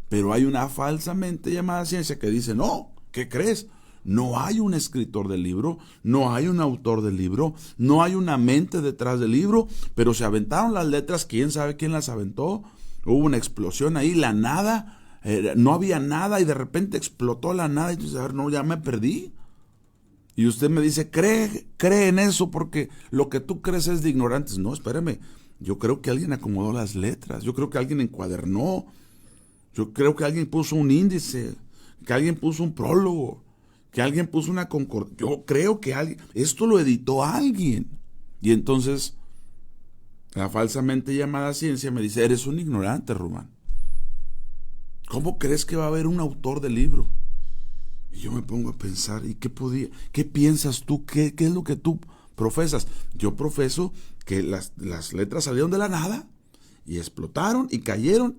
Pero hay una falsa mente llamada ciencia que dice, no, ¿qué crees? No hay un escritor del libro, no hay un autor del libro, no hay una mente detrás del libro, pero se aventaron las letras, quién sabe quién las aventó, hubo una explosión ahí, la nada, no había nada y de repente explotó la nada y tú dices, a ver, no, ya me perdí. Y usted me dice, cree en eso porque lo que tú crees es de ignorantes. No, espérame, yo creo que alguien acomodó las letras, yo creo que alguien encuadernó, yo creo que alguien puso un índice, que alguien puso un prólogo, que alguien puso una concordancia. Yo creo que esto lo editó alguien. Y entonces la falsamente llamada ciencia me dice, eres un ignorante, Román. ¿Cómo crees que va a haber un autor del libro? Y yo me pongo a pensar, ¿y qué piensas tú? ¿Qué es lo que tú profesas? Yo profeso que las letras salieron de la nada y explotaron y cayeron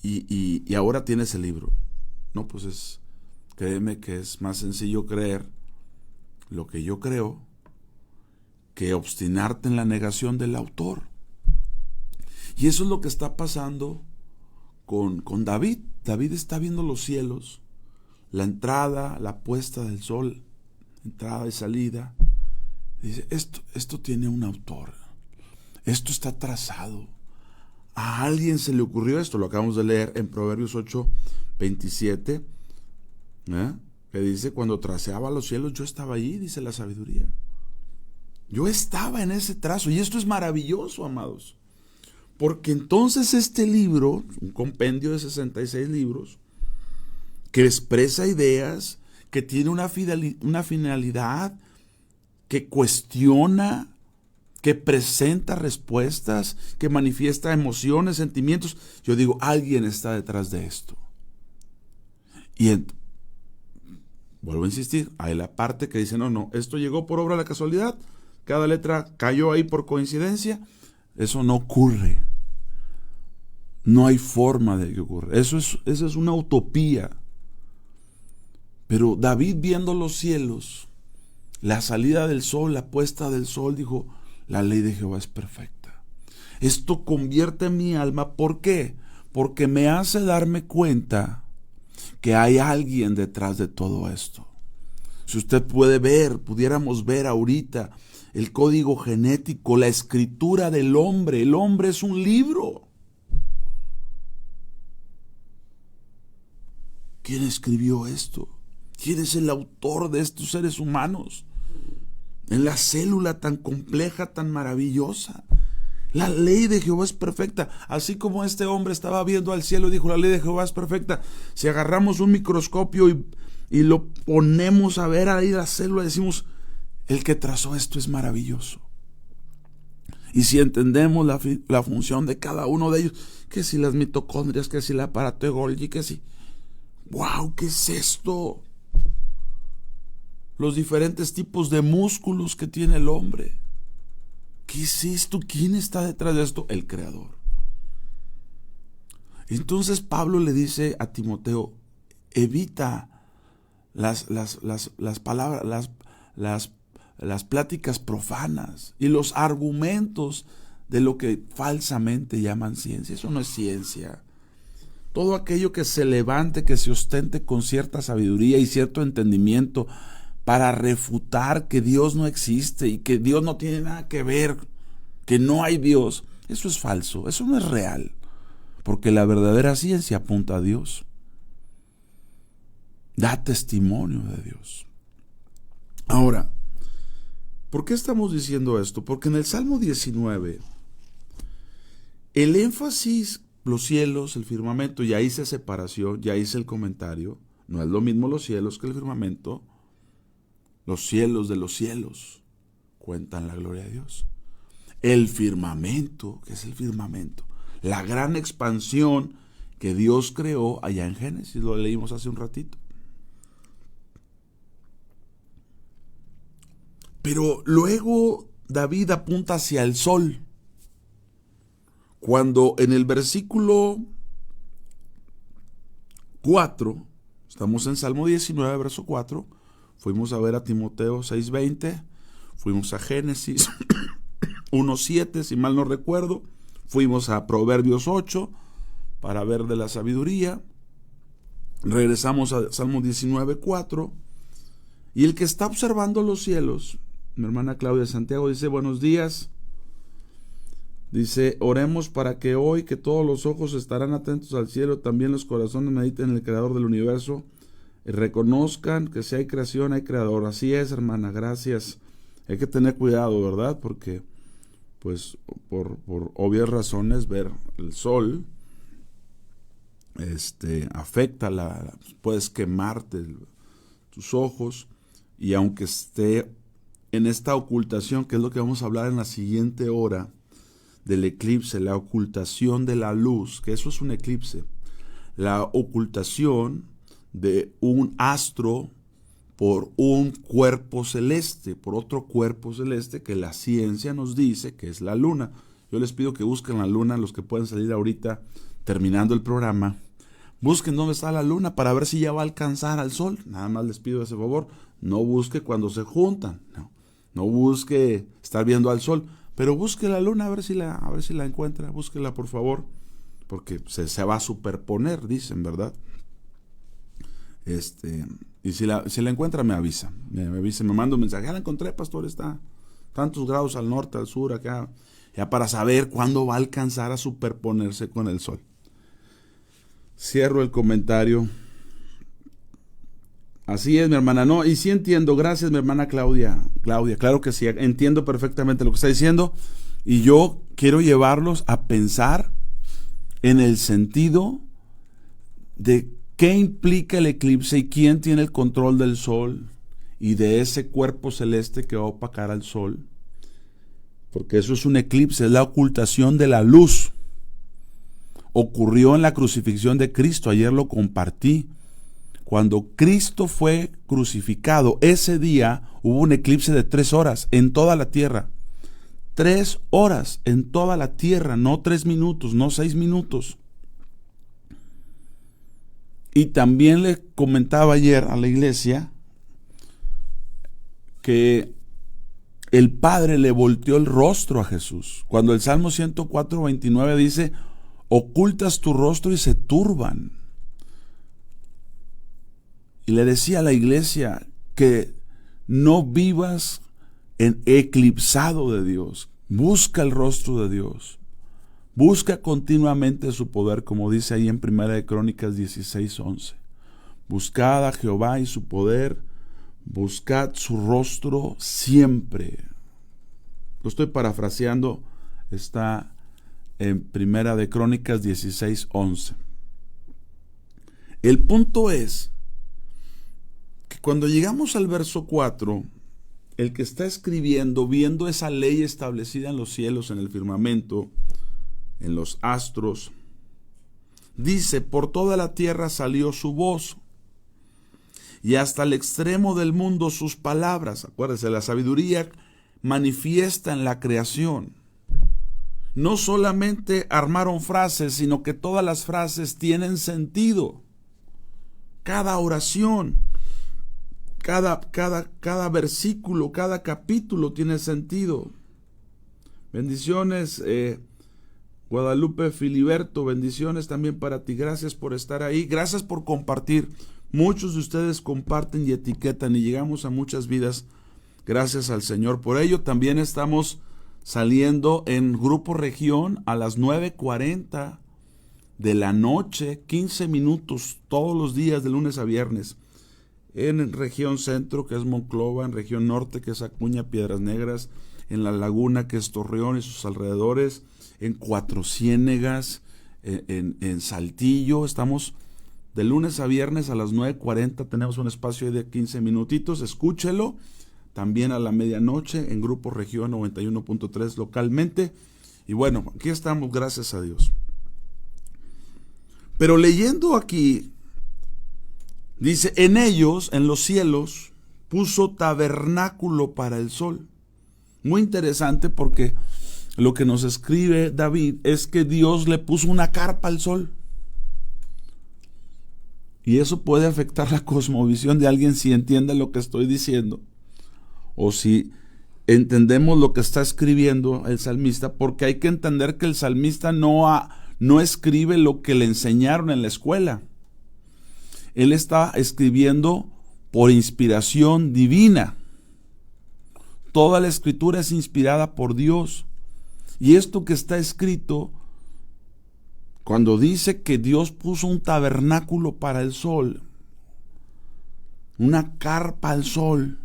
y ahora tienes el libro. No, pues créeme que es más sencillo creer lo que yo creo que obstinarte en la negación del autor. Y eso es lo que está pasando con David. David está viendo los cielos, la entrada, la puesta del sol, entrada y salida. Dice, esto tiene un autor, esto está trazado. A alguien se le ocurrió esto, lo acabamos de leer en Proverbios 8:27, que dice, cuando traceaba los cielos yo estaba allí, dice la sabiduría. Yo estaba en ese trazo, y esto es maravilloso, amados, porque entonces este libro, un compendio de 66 libros, que expresa ideas, que tiene una finalidad, que cuestiona, que presenta respuestas, que manifiesta emociones, sentimientos. Yo digo, alguien está detrás de esto. Y vuelvo a insistir, hay la parte que dice, no, esto llegó por obra de la casualidad, cada letra cayó ahí por coincidencia. Eso no ocurre. No hay forma de que ocurra. Eso es una utopía. Pero David, viendo los cielos, la salida del sol, la puesta del sol, dijo, la ley de Jehová es perfecta. Esto convierte mi alma. ¿Por qué? Porque me hace darme cuenta que hay alguien detrás de todo esto. Si usted pudiéramos ver ahorita el código genético, la escritura del hombre. El hombre es un libro. ¿Quién escribió esto? ¿Quién es el autor de estos seres humanos? En la célula tan compleja, tan maravillosa. La ley de Jehová es perfecta. Así como este hombre estaba viendo al cielo y dijo, la ley de Jehová es perfecta. Si agarramos un microscopio y lo ponemos a ver ahí la célula, decimos, el que trazó esto es maravilloso. Y si entendemos la función de cada uno de ellos, que si las mitocondrias, que si el aparato de Golgi, que si... ¡Wow! ¿Qué es esto? Los diferentes tipos de músculos que tiene el hombre. ¿Qué es esto? ¿Quién está detrás de esto? El Creador. Entonces Pablo le dice a Timoteo, evita las palabras, las pláticas profanas y los argumentos de lo que falsamente llaman ciencia. Eso no es ciencia. Todo aquello que se levante, que se ostente con cierta sabiduría y cierto entendimiento para refutar que Dios no existe y que Dios no tiene nada que ver, que no hay Dios, eso es falso, eso no es real, porque la verdadera ciencia apunta a Dios, da testimonio de Dios. Ahora, ¿por qué estamos diciendo esto? Porque en el Salmo 19, el énfasis, los cielos, el firmamento, ya hice separación, ya hice el comentario, no es lo mismo los cielos que el firmamento. Los cielos de los cielos cuentan la gloria de Dios. El firmamento, ¿qué es el firmamento? La gran expansión que Dios creó allá en Génesis, lo leímos hace un ratito. Pero luego David apunta hacia el sol. Cuando en el versículo 4, estamos en Salmo 19, verso 4, fuimos a ver a Timoteo 6:20, fuimos a Génesis 1:7, si mal no recuerdo, fuimos a Proverbios 8 para ver de la sabiduría, regresamos a Salmo 19:4, y el que está observando los cielos, mi hermana Claudia Santiago, dice, buenos días, dice, oremos para que hoy, que todos los ojos estarán atentos al cielo, también los corazones mediten en el Creador del universo, y reconozcan que si hay creación, hay creador. Así es, hermana, gracias. Hay que tener cuidado, ¿verdad? Porque, pues, por obvias razones, ver el sol afecta, puedes quemarte tus ojos, y aunque esté en esta ocultación, que es lo que vamos a hablar en la siguiente hora, del eclipse, la ocultación de la luz, que eso es un eclipse, la ocultación de un astro por un cuerpo celeste, por otro cuerpo celeste que la ciencia nos dice que es la luna. Yo les pido que busquen la luna, los que pueden salir ahorita terminando el programa, busquen dónde está la luna para ver si ya va a alcanzar al sol. Nada más les pido ese favor, no busque cuando se juntan, No busque estar viendo al sol, pero busque la luna a ver si la encuentra. Búsquela, por favor, porque se va a superponer, dicen, ¿verdad? Y si la encuentra, me avisa. Me manda un mensaje. Ya la encontré, pastor, está tantos grados al norte, al sur, acá. Ya para saber cuándo va a alcanzar a superponerse con el sol. Cierro el comentario. Así es, mi hermana. No, y sí entiendo. Gracias, mi hermana Claudia. Claro que sí. Entiendo perfectamente lo que está diciendo. Y yo quiero llevarlos a pensar en el sentido de qué implica el eclipse y quién tiene el control del sol y de ese cuerpo celeste que va a opacar al sol. Porque eso es un eclipse, es la ocultación de la luz. Ocurrió en la crucifixión de Cristo. Ayer lo compartí. Cuando Cristo fue crucificado, ese día hubo un eclipse de 3 horas en toda la tierra. 3 horas en toda la tierra, no 3 minutos, no 6 minutos. Y también le comentaba ayer a la iglesia que el Padre le volteó el rostro a Jesús. Cuando el Salmo 104:29 dice, ocultas tu rostro y se turban. Y le decía a la iglesia que no vivas eclipsado de Dios. Busca el rostro de Dios. Busca continuamente su poder, como dice ahí en 1 Crónicas 16:11. Buscad a Jehová y su poder, buscad su rostro siempre. Lo estoy parafraseando, está en 1 Crónicas 16:11. El punto es que cuando llegamos al verso 4, el que está escribiendo, viendo esa ley establecida en los cielos, en el firmamento, en los astros, dice, por toda la tierra salió su voz, y hasta el extremo del mundo sus palabras. Acuérdense, la sabiduría manifiesta en la creación. No solamente armaron frases, sino que todas las frases tienen sentido. Cada oración, cada versículo, cada capítulo tiene sentido. Bendiciones, Guadalupe Filiberto, bendiciones también para ti. Gracias por estar ahí, gracias por compartir. Muchos de ustedes comparten y etiquetan y llegamos a muchas vidas. Gracias al Señor por ello. También estamos saliendo en Grupo Región a las 9:40 de la noche, 15 minutos todos los días de lunes a viernes. En región centro, que es Monclova, en región norte, que es Acuña, Piedras Negras, en la Laguna, que es Torreón y sus alrededores, en Cuatro Ciénegas, en Saltillo. Estamos de lunes a viernes a las 9:40, tenemos un espacio de 15 minutitos, escúchelo. También a la medianoche en Grupo Región 91.3 localmente. Y bueno, aquí estamos, gracias a Dios. Pero leyendo aquí, dice, en ellos, en los cielos, puso tabernáculo para el sol. Muy interesante porque lo que nos escribe David es que Dios le puso una carpa al sol. Y eso puede afectar la cosmovisión de alguien si entiende lo que estoy diciendo. O si entendemos lo que está escribiendo el salmista, porque hay que entender que el salmista no escribe lo que le enseñaron en la escuela. Él está escribiendo por inspiración divina. Toda la escritura es inspirada por Dios. Y esto que está escrito, cuando dice que Dios puso un tabernáculo para el sol, una carpa al sol,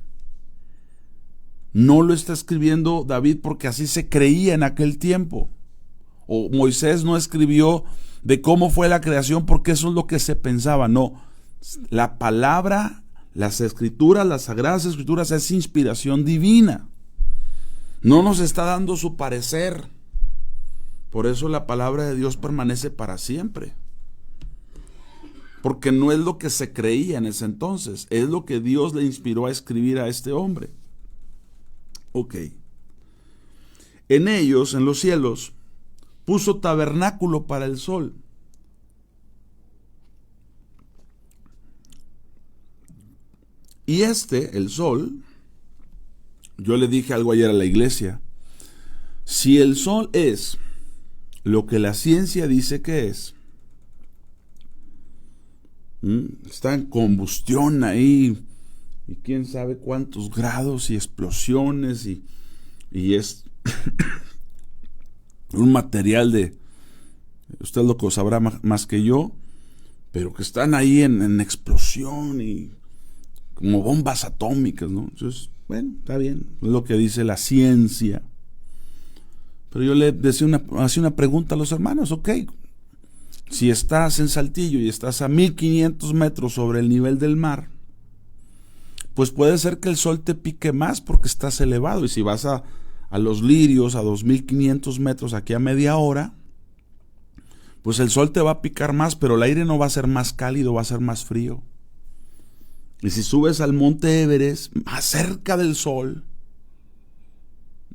no lo está escribiendo David porque así se creía en aquel tiempo. O Moisés no escribió de cómo fue la creación porque eso es lo que se pensaba. No, la palabra, las escrituras, las sagradas escrituras es inspiración divina. No nos está dando su parecer. Por eso la palabra de Dios permanece para siempre. Porque no es lo que se creía en ese entonces, es lo que Dios le inspiró a escribir a este hombre. Ok. En ellos, en los cielos, puso tabernáculo para el sol. Y el sol, yo le dije algo ayer a la iglesia. Si el sol es lo que la ciencia dice que es, está en combustión ahí, y quién sabe cuántos grados y explosiones, y es un material de, usted lo sabrá más que yo, pero que están ahí en explosión y como bombas atómicas, ¿no? Entonces, bueno, está bien, es lo que dice la ciencia. Pero yo le hacía una pregunta a los hermanos, ok, si estás en Saltillo y estás a 1500 metros sobre el nivel del mar, pues puede ser que el sol te pique más porque estás elevado, y si vas a Los Lirios, a 2500 metros, aquí a media hora, pues el sol te va a picar más, pero el aire no va a ser más cálido, va a ser más frío. Y si subes al monte Everest, más cerca del sol,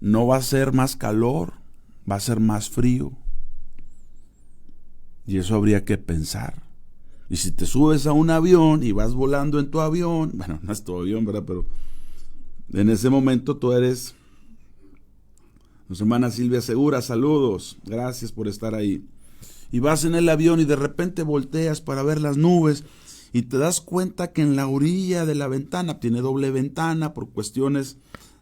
no va a ser más calor, va a ser más frío. Y eso habría que pensar. Y si te subes a un avión y vas volando en tu avión, bueno, no es tu avión, ¿verdad? Pero en ese momento tú eres, nuestra hermana Silvia Segura, saludos, gracias por estar ahí. Y vas en el avión y de repente volteas para ver las nubes y te das cuenta que en la orilla de la ventana, tiene doble ventana por cuestiones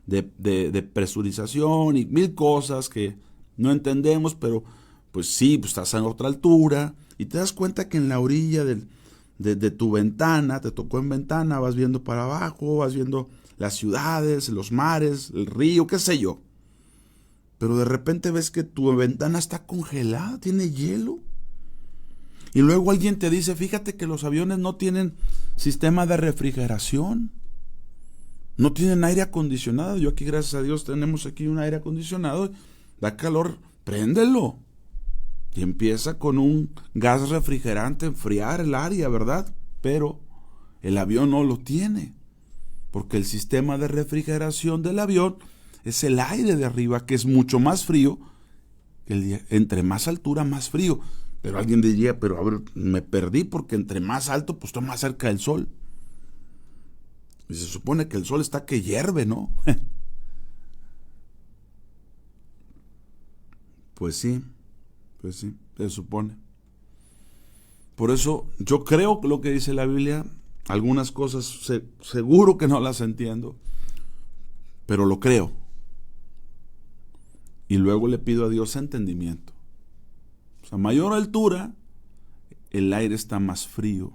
de presurización y mil cosas que no entendemos, pero pues sí, pues estás a otra altura, y te das cuenta que en la orilla de tu ventana, te tocó en ventana, vas viendo para abajo, vas viendo las ciudades, los mares, el río, qué sé yo. Pero de repente ves que tu ventana está congelada, tiene hielo. Y luego alguien te dice, fíjate que los aviones no tienen sistema de refrigeración, no tienen aire acondicionado. Yo aquí, gracias a Dios, tenemos aquí un aire acondicionado, da calor, préndelo. Y empieza con un gas refrigerante a enfriar el área, ¿verdad? Pero el avión no lo tiene, porque el sistema de refrigeración del avión es el aire de arriba, que es mucho más frío, entre más altura, más frío. Pero alguien diría, pero a ver, me perdí, porque entre más alto, pues estoy más cerca del sol. Y se supone que el sol está que hierve, ¿no? Pues sí, se supone. Por eso yo creo lo que dice la Biblia. Algunas cosas seguro que no las entiendo, pero lo creo. Y luego le pido a Dios entendimiento. O sea, a mayor altura, el aire está más frío.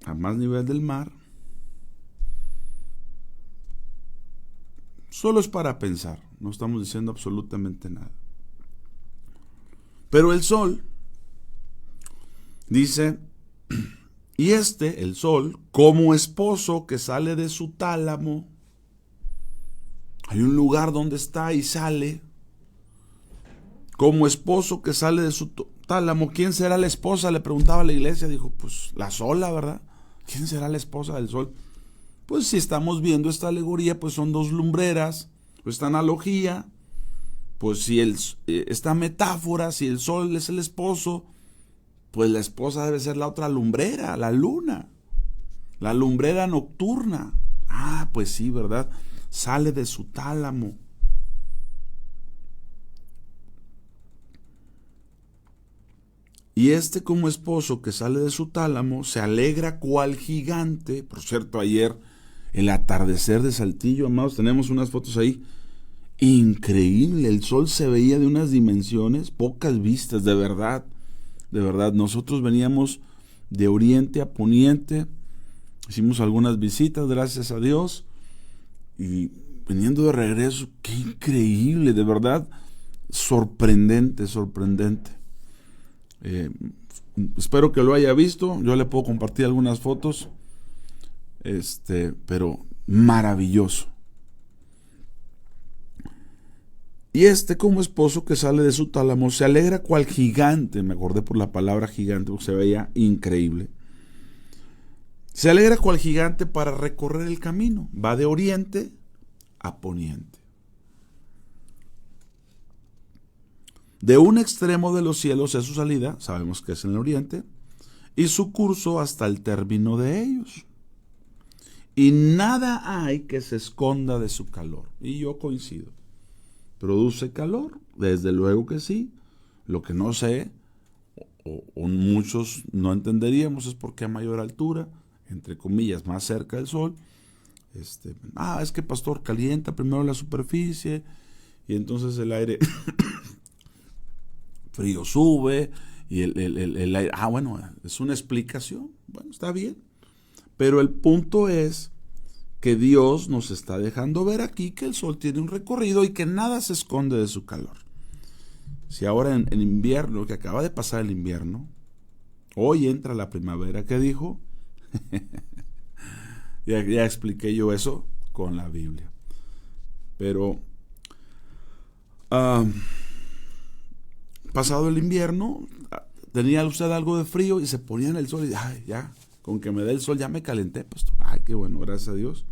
A más nivel del mar, solo es para pensar, no estamos diciendo absolutamente nada. Pero el sol, dice, y el sol, como esposo que sale de su tálamo, hay un lugar donde está y sale, como esposo que sale de su tálamo. ¿Quién será la esposa? Le preguntaba a la iglesia, dijo, pues la sola, ¿verdad? ¿Quién será la esposa del sol? Pues si estamos viendo esta alegoría, pues son dos lumbreras, pues esta analogía, pues si esta metáfora, si el sol es el esposo, pues la esposa debe ser la otra lumbrera, la luna, la lumbrera nocturna. Ah, pues sí, ¿verdad? Sale de su tálamo. Y como esposo que sale de su tálamo se alegra cual gigante. Por cierto, ayer el atardecer de Saltillo, amados, tenemos unas fotos ahí. Increíble, el sol se veía de unas dimensiones pocas vistas, de verdad. De verdad, nosotros veníamos de oriente a poniente, hicimos algunas visitas, gracias a Dios, y viniendo de regreso, qué increíble, de verdad, sorprendente. Espero que lo haya visto, yo le puedo compartir algunas fotos, pero maravilloso. Y como esposo que sale de su tálamo se alegra cual gigante. Me acordé por la palabra gigante porque se veía increíble. Se alegra cual gigante para recorrer el camino. Va de oriente a poniente. De un extremo de los cielos es su salida, sabemos que es en el oriente, y su curso hasta el término de ellos. y nada hay que se esconda de su calor. Y yo coincido. ¿Produce calor? Desde luego que sí. Lo que no sé, o muchos no entenderíamos, es porque a mayor altura, entre comillas, más cerca del sol, es que pastor, calienta primero la superficie y entonces el aire frío sube y el aire, bueno, es una explicación, bueno, está bien, pero el punto es que Dios nos está dejando ver aquí que el sol tiene un recorrido y que nada se esconde de su calor. Si ahora en invierno, que acaba de pasar el invierno, hoy entra la primavera, ¿qué dijo? ya expliqué yo eso con la Biblia. Pero pasado el invierno, tenía usted algo de frío y se ponía en el sol y ya, con que me dé el sol ya me calenté, pues, qué bueno, gracias a Dios.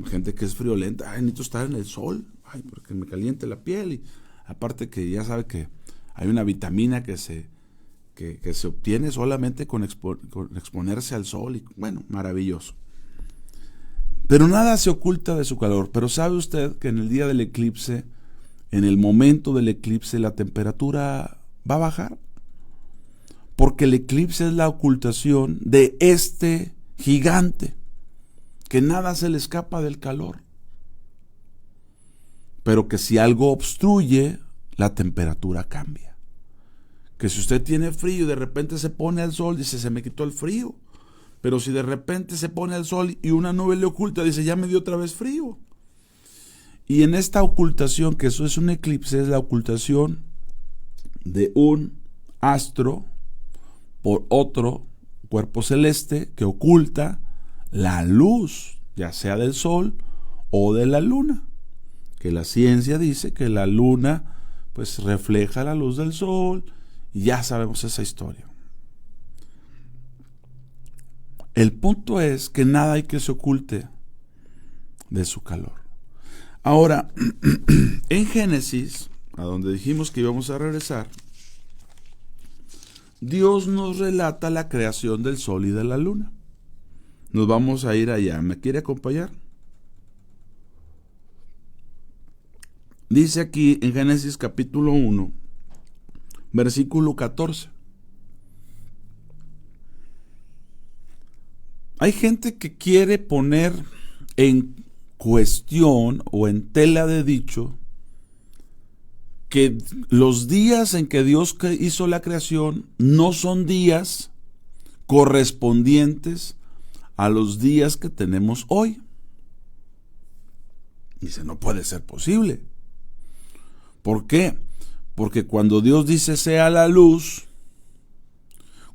Gente que es friolenta, necesito estar en el sol, porque me caliente la piel. Y aparte que ya sabe que hay una vitamina que se obtiene solamente con exponerse al sol, y bueno, maravilloso. Pero nada se oculta de su calor. Pero ¿sabe usted que en el día del eclipse, en el momento del eclipse, la temperatura va a bajar? Porque el eclipse es la ocultación de este gigante, que nada se le escapa del calor. Pero que si algo obstruye, la temperatura cambia. Que si usted tiene frío y de repente se pone al sol, dice, se me quitó el frío. Pero si de repente se pone al sol y una nube le oculta, dice, ya me dio otra vez frío. Y en esta ocultación, que eso es un eclipse, es la ocultación de un astro por otro cuerpo celeste que oculta la luz, ya sea del sol o de la luna. Que la ciencia dice que la luna pues refleja la luz del sol, y ya sabemos esa historia. El punto es que nada hay que se oculte de su calor. Ahora, en Génesis, a donde dijimos que íbamos a regresar, Dios nos relata la creación del sol y de la luna. Nos vamos a ir allá. ¿Me quiere acompañar? Dice aquí en Génesis capítulo 1, versículo 14. Hay gente que quiere poner en cuestión o en tela de dicho que los días en que Dios hizo la creación no son días correspondientes a los días que tenemos hoy. Dice, no puede ser posible. ¿Por qué? Porque cuando Dios dice sea la luz,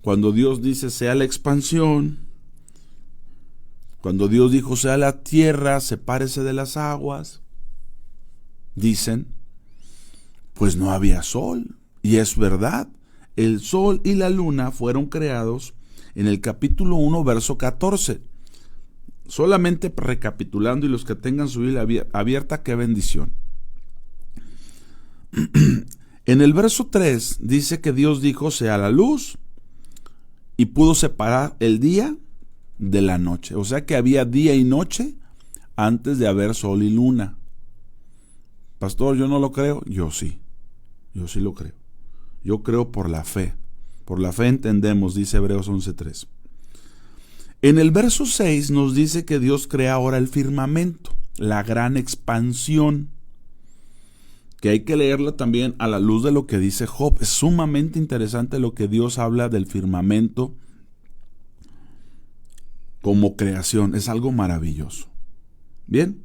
cuando Dios dice sea la expansión, cuando Dios dijo sea la tierra, sepárese de las aguas, dicen, pues no había sol. Y es verdad, el sol y la luna fueron creados en el capítulo 1, verso 14. Solamente recapitulando, y los que tengan su Biblia abierta, qué bendición. En el verso 3 dice que Dios dijo sea la luz y pudo separar el día de la noche. O sea que había día y noche antes de haber sol y luna. Pastor, yo no lo creo. Yo sí lo creo. Yo creo por la fe. Por la fe entendemos, dice Hebreos 11:3. En el verso 6 nos dice que Dios crea ahora el firmamento, la gran expansión, que hay que leerla también a la luz de lo que dice Job. Es sumamente interesante lo que Dios habla del firmamento como creación. Es algo maravilloso. Bien,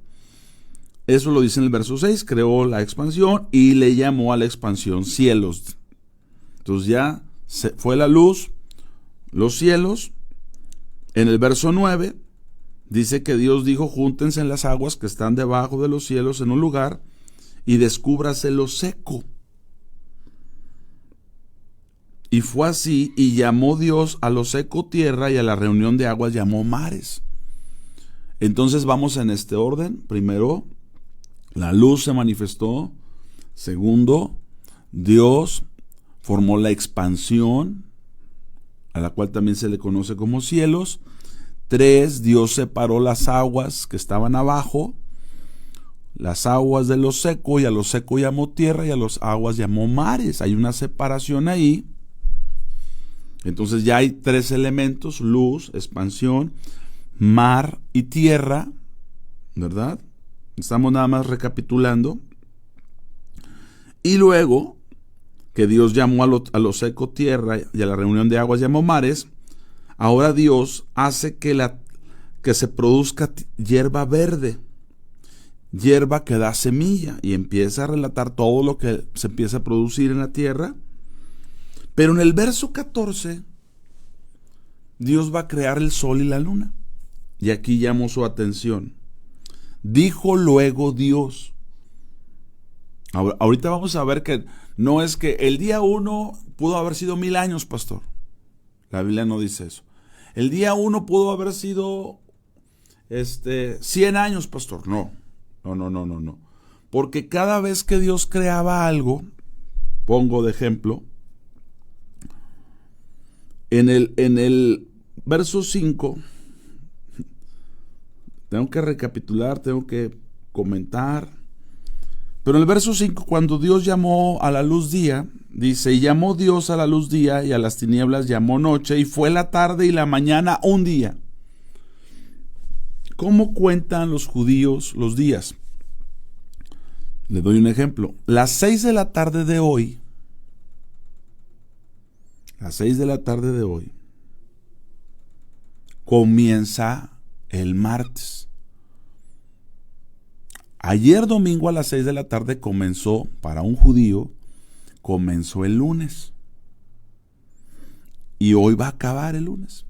eso lo dice en el verso 6, creó la expansión y le llamó a la expansión cielos. Entonces ya fue la luz, los cielos. En el verso 9 dice que Dios dijo, júntense en las aguas que están debajo de los cielos en un lugar y descúbrase lo seco. Y fue así, y llamó Dios a lo seco tierra, y a la reunión de aguas llamó mares. Entonces vamos en este orden. Primero, la luz se manifestó. Segundo, Dios formó la expansión, a la cual también se le conoce como cielos. 3, Dios separó las aguas que estaban abajo, las aguas de lo seco, y a lo seco llamó tierra y a las aguas llamó mares. Hay una separación ahí. Entonces ya hay 3 elementos: luz, expansión, mar y tierra, ¿verdad? Estamos nada más recapitulando. Y luego que Dios llamó a lo seco tierra y a la reunión de aguas llamó mares, ahora Dios hace que se produzca hierba verde, hierba que da semilla, y empieza a relatar todo lo que se empieza a producir en la tierra. Pero en el verso 14, Dios va a crear el sol y la luna. Y aquí llamó su atención. Dijo luego Dios. Ahorita vamos a ver que no es que el día 1 pudo haber sido 1000 años, pastor. La Biblia no dice eso. El día 1 pudo haber sido 100 años, pastor. No. Porque cada vez que Dios creaba algo, pongo de ejemplo, en el verso 5, tengo que recapitular, tengo que comentar. Pero en el verso 5, cuando Dios llamó a la luz día, dice: y llamó Dios a la luz día, y a las tinieblas llamó noche, y fue la tarde y la mañana un día. ¿Cómo cuentan los judíos los días? Le doy un ejemplo. Las 6 de la tarde de hoy, comienza el martes. Ayer domingo a las 6 de la tarde comenzó, para un judío, comenzó el lunes. Y hoy va a acabar el lunes.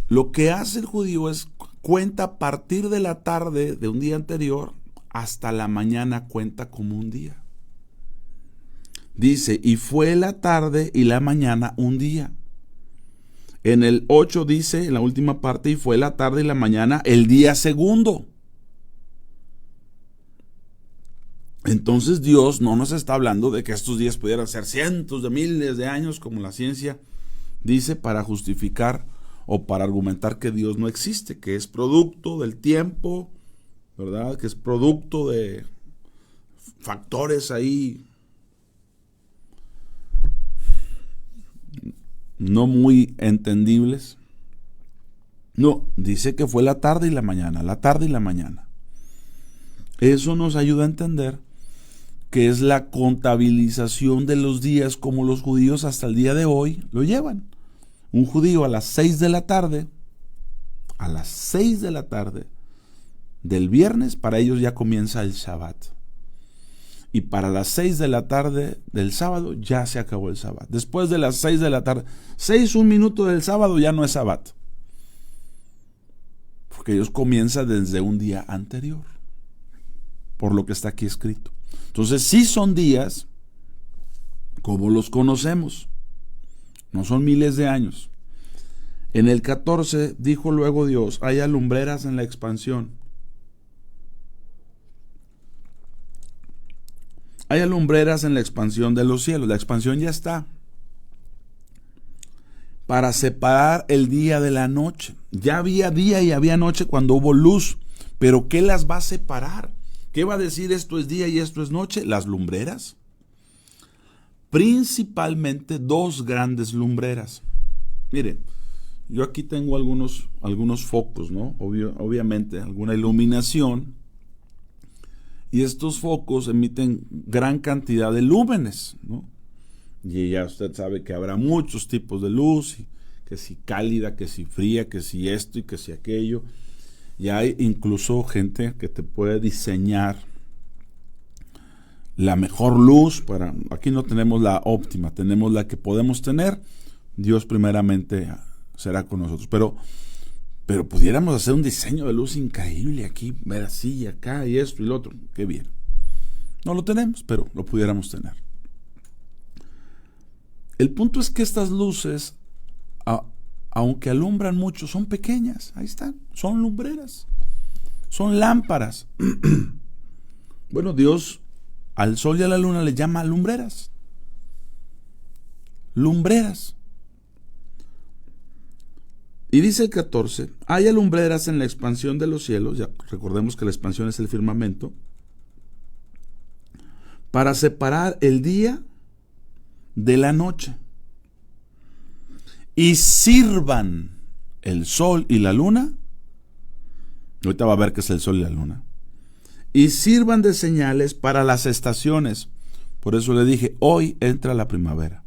Lo que hace el judío es cuenta a partir de la tarde de un día anterior hasta la mañana, cuenta como un día. Dice: y fue la tarde y la mañana un día. En el 8 dice, en la última parte: y fue la tarde y la mañana el día segundo. Entonces Dios no nos está hablando de que estos días pudieran ser cientos de miles de años, como la ciencia dice, para justificar o para argumentar que Dios no existe, que es producto del tiempo, ¿verdad? Que es producto de factores ahí no muy entendibles. No, dice que fue la tarde y la mañana, la tarde y la mañana. Eso nos ayuda a entender que es la contabilización de los días como los judíos hasta el día de hoy lo llevan. Un judío a las 6 de la tarde, del viernes, para ellos ya comienza el Shabbat. Y para las 6 de la tarde del sábado ya se acabó el Shabbat. Después de las 6 de la tarde, 1 minuto del sábado ya no es Shabbat. Porque ellos comienzan desde un día anterior, por lo que está aquí escrito. Entonces sí son días como los conocemos, no son miles de años. En el 14 dijo luego Dios: haya lumbreras en la expansión. Haya lumbreras en la expansión de los cielos. La expansión ya está. Para separar el día de la noche. Ya había día y había noche cuando hubo luz. Pero ¿qué las va a separar? ¿Qué va a decir esto es día y esto es noche? Las lumbreras. Principalmente 2 grandes lumbreras. Mire, yo aquí tengo algunos focos, ¿no? Obviamente, alguna iluminación. Y estos focos emiten gran cantidad de lúmenes, ¿no? Y ya usted sabe que habrá muchos tipos de luz, que si cálida, que si fría, que si esto y que si aquello. Y hay incluso gente que te puede diseñar la mejor luz para... Aquí no tenemos la óptima, tenemos la que podemos tener. Dios primeramente será con nosotros. Pero pudiéramos hacer un diseño de luz increíble aquí, ver así y acá y esto y lo otro. Qué bien. No lo tenemos, pero lo pudiéramos tener. El punto es que estas luces, aunque alumbran mucho, son pequeñas. Ahí están, son lumbreras, son lámparas. Bueno, Dios al sol y a la luna le llama lumbreras. Lumbreras. Y dice el 14, hay lumbreras en la expansión de los cielos, ya recordemos que la expansión es el firmamento, para separar el día de la noche. Y sirvan el sol y la luna. Ahorita va a ver qué es el sol y la luna. Y sirvan de señales para las estaciones. Por eso le dije, hoy entra la primavera.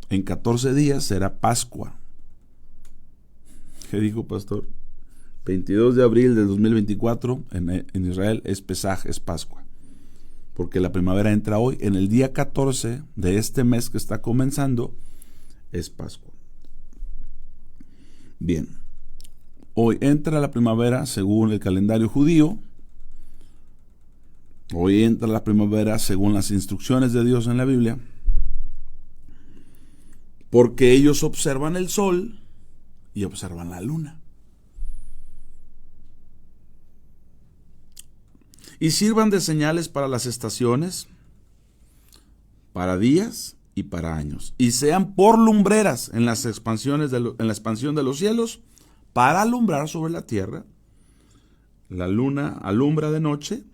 En 14 días será Pascua. ¿Qué dijo, pastor? 22 de abril del 2024 en Israel es Pesaj, es Pascua. Porque la primavera entra hoy. En el día 14 de este mes que está comenzando es Pascua. Bien. Hoy entra la primavera según el calendario judío. Hoy entra la primavera según las instrucciones de Dios en la Biblia. Porque ellos observan el sol y observan la luna. Y sirvan de señales para las estaciones, para días y para años. Y sean por lumbreras en las expansiones en la expansión de los cielos, para alumbrar sobre la tierra. La luna alumbra de noche,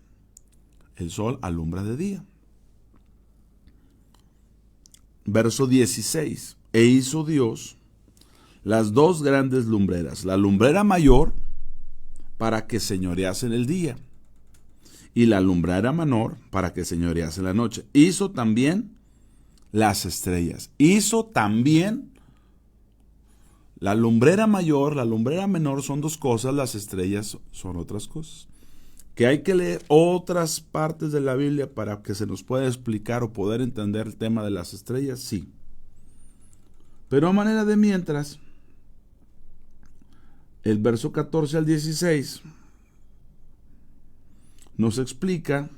el sol alumbra de día. Verso 16. E hizo Dios las dos grandes lumbreras, la lumbrera mayor para que señorease en el día y la lumbrera menor para que señorease en la noche. Hizo también las estrellas. Hizo también la lumbrera mayor, la lumbrera menor son dos cosas, las estrellas son otras cosas. Que hay que leer otras partes de la Biblia para que se nos pueda explicar o poder entender el tema de las estrellas, sí. Pero a manera de mientras, el verso 14 al 16 nos explica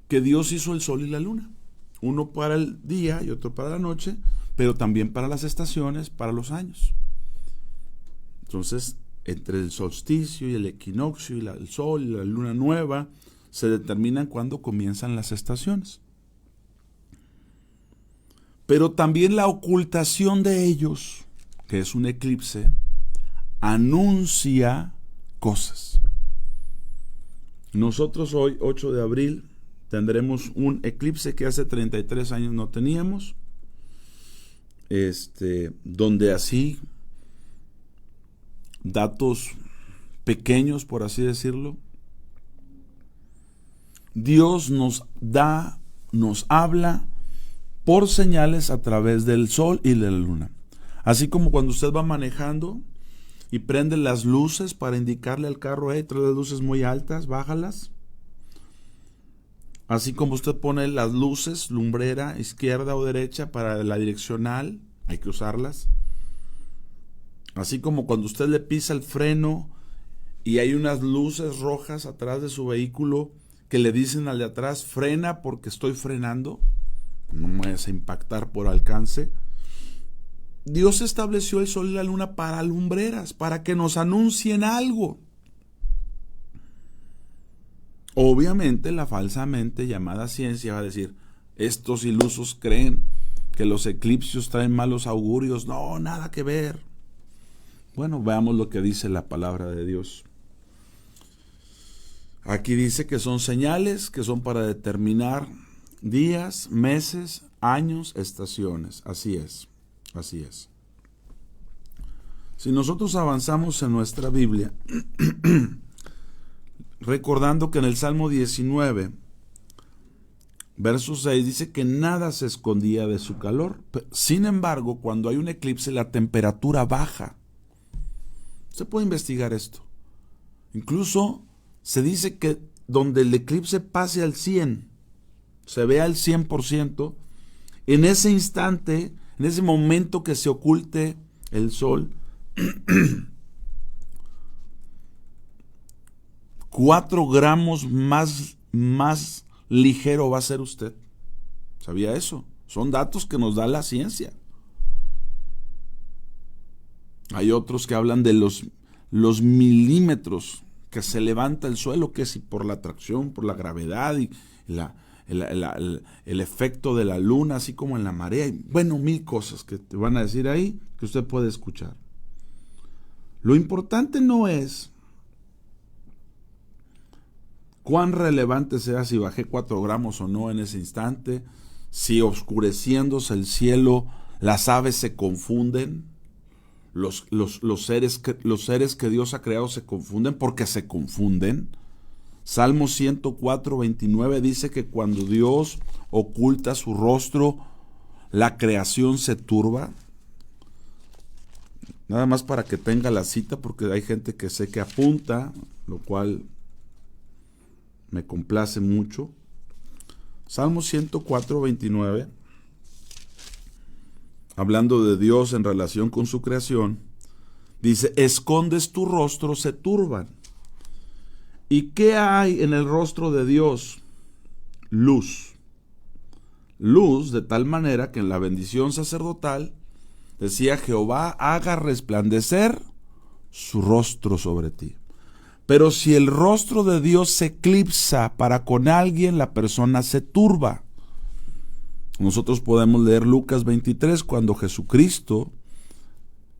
que Dios hizo el sol y la luna, uno para el día y otro para la noche, pero también para las estaciones, para los años. Entonces, entre el solsticio y el equinoccio y el sol y la luna nueva, se determinan cuándo comienzan las estaciones. Pero también la ocultación de ellos, que es un eclipse, anuncia cosas. Nosotros hoy, 8 de abril, tendremos un eclipse que hace 33 años no teníamos, donde así, datos pequeños, por así decirlo, Dios nos habla por señales a través del sol y de la luna. Así como cuando usted va manejando y prende las luces para indicarle al carro, trae las luces muy altas, bájalas. Así como usted pone las luces, lumbrera, izquierda o derecha para la direccional, hay que usarlas. Así como cuando usted le pisa el freno y hay unas luces rojas atrás de su vehículo que le dicen al de atrás, frena porque estoy frenando, no me vayas a impactar por alcance. Dios estableció el sol y la luna para lumbreras, para que nos anuncien algo. Obviamente la falsamente llamada ciencia va a decir, estos ilusos creen que los eclipses traen malos augurios. No, nada que ver. Bueno, veamos lo que dice la palabra de Dios. Aquí dice que son señales que son para determinar días, meses, años, estaciones. Así es, así es. Si nosotros avanzamos en nuestra Biblia, recordando que en el Salmo 19, verso 6, dice que nada se escondía de su calor. Sin embargo, cuando hay un eclipse, la temperatura baja. Se puede investigar esto. Incluso se dice que donde el eclipse pase al 100, se vea al 100%, en ese instante, en ese momento que se oculte el sol, 4 gramos más ligero va a ser usted. ¿Sabía eso? Son datos que nos da la ciencia. Hay otros que hablan de los milímetros que se levanta el suelo, que si por la atracción, por la gravedad y el efecto de la luna, así como en la marea, y bueno, 1000 cosas que te van a decir ahí que usted puede escuchar. Lo importante no es cuán relevante sea si bajé 4 gramos o no en ese instante, si oscureciéndose el cielo las aves se confunden, los seres que Dios ha creado se confunden, porque se confunden. Salmo 104, 29 dice que cuando Dios oculta su rostro, la creación se turba. Nada más para que tenga la cita, porque hay gente que sé que apunta, lo cual me complace mucho. Salmo 104, 29, hablando de Dios en relación con su creación, dice: escondes tu rostro, se turban. ¿Y qué hay en el rostro de Dios? Luz. Luz, de tal manera que en la bendición sacerdotal decía: Jehová haga resplandecer su rostro sobre ti. Pero si el rostro de Dios se eclipsa para con alguien, la persona se turba. Nosotros podemos leer Lucas 23, cuando Jesucristo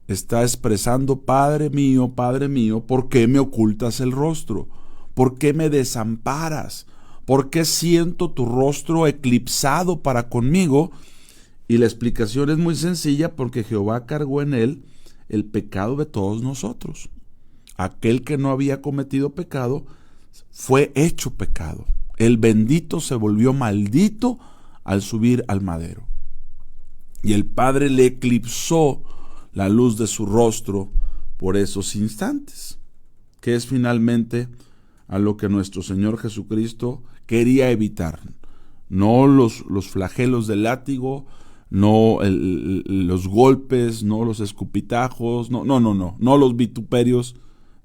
está expresando: Padre mío, ¿por qué me ocultas el rostro? ¿Por qué me desamparas? ¿Por qué siento tu rostro eclipsado para conmigo? Y la explicación es muy sencilla: porque Jehová cargó en él el pecado de todos nosotros. Aquel que no había cometido pecado fue hecho pecado. El bendito se volvió maldito al subir al madero. Y el Padre le eclipsó la luz de su rostro por esos instantes, que es finalmente a lo que nuestro Señor Jesucristo quería evitar. No los flagelos del látigo, no los golpes, no los escupitajos, no los vituperios,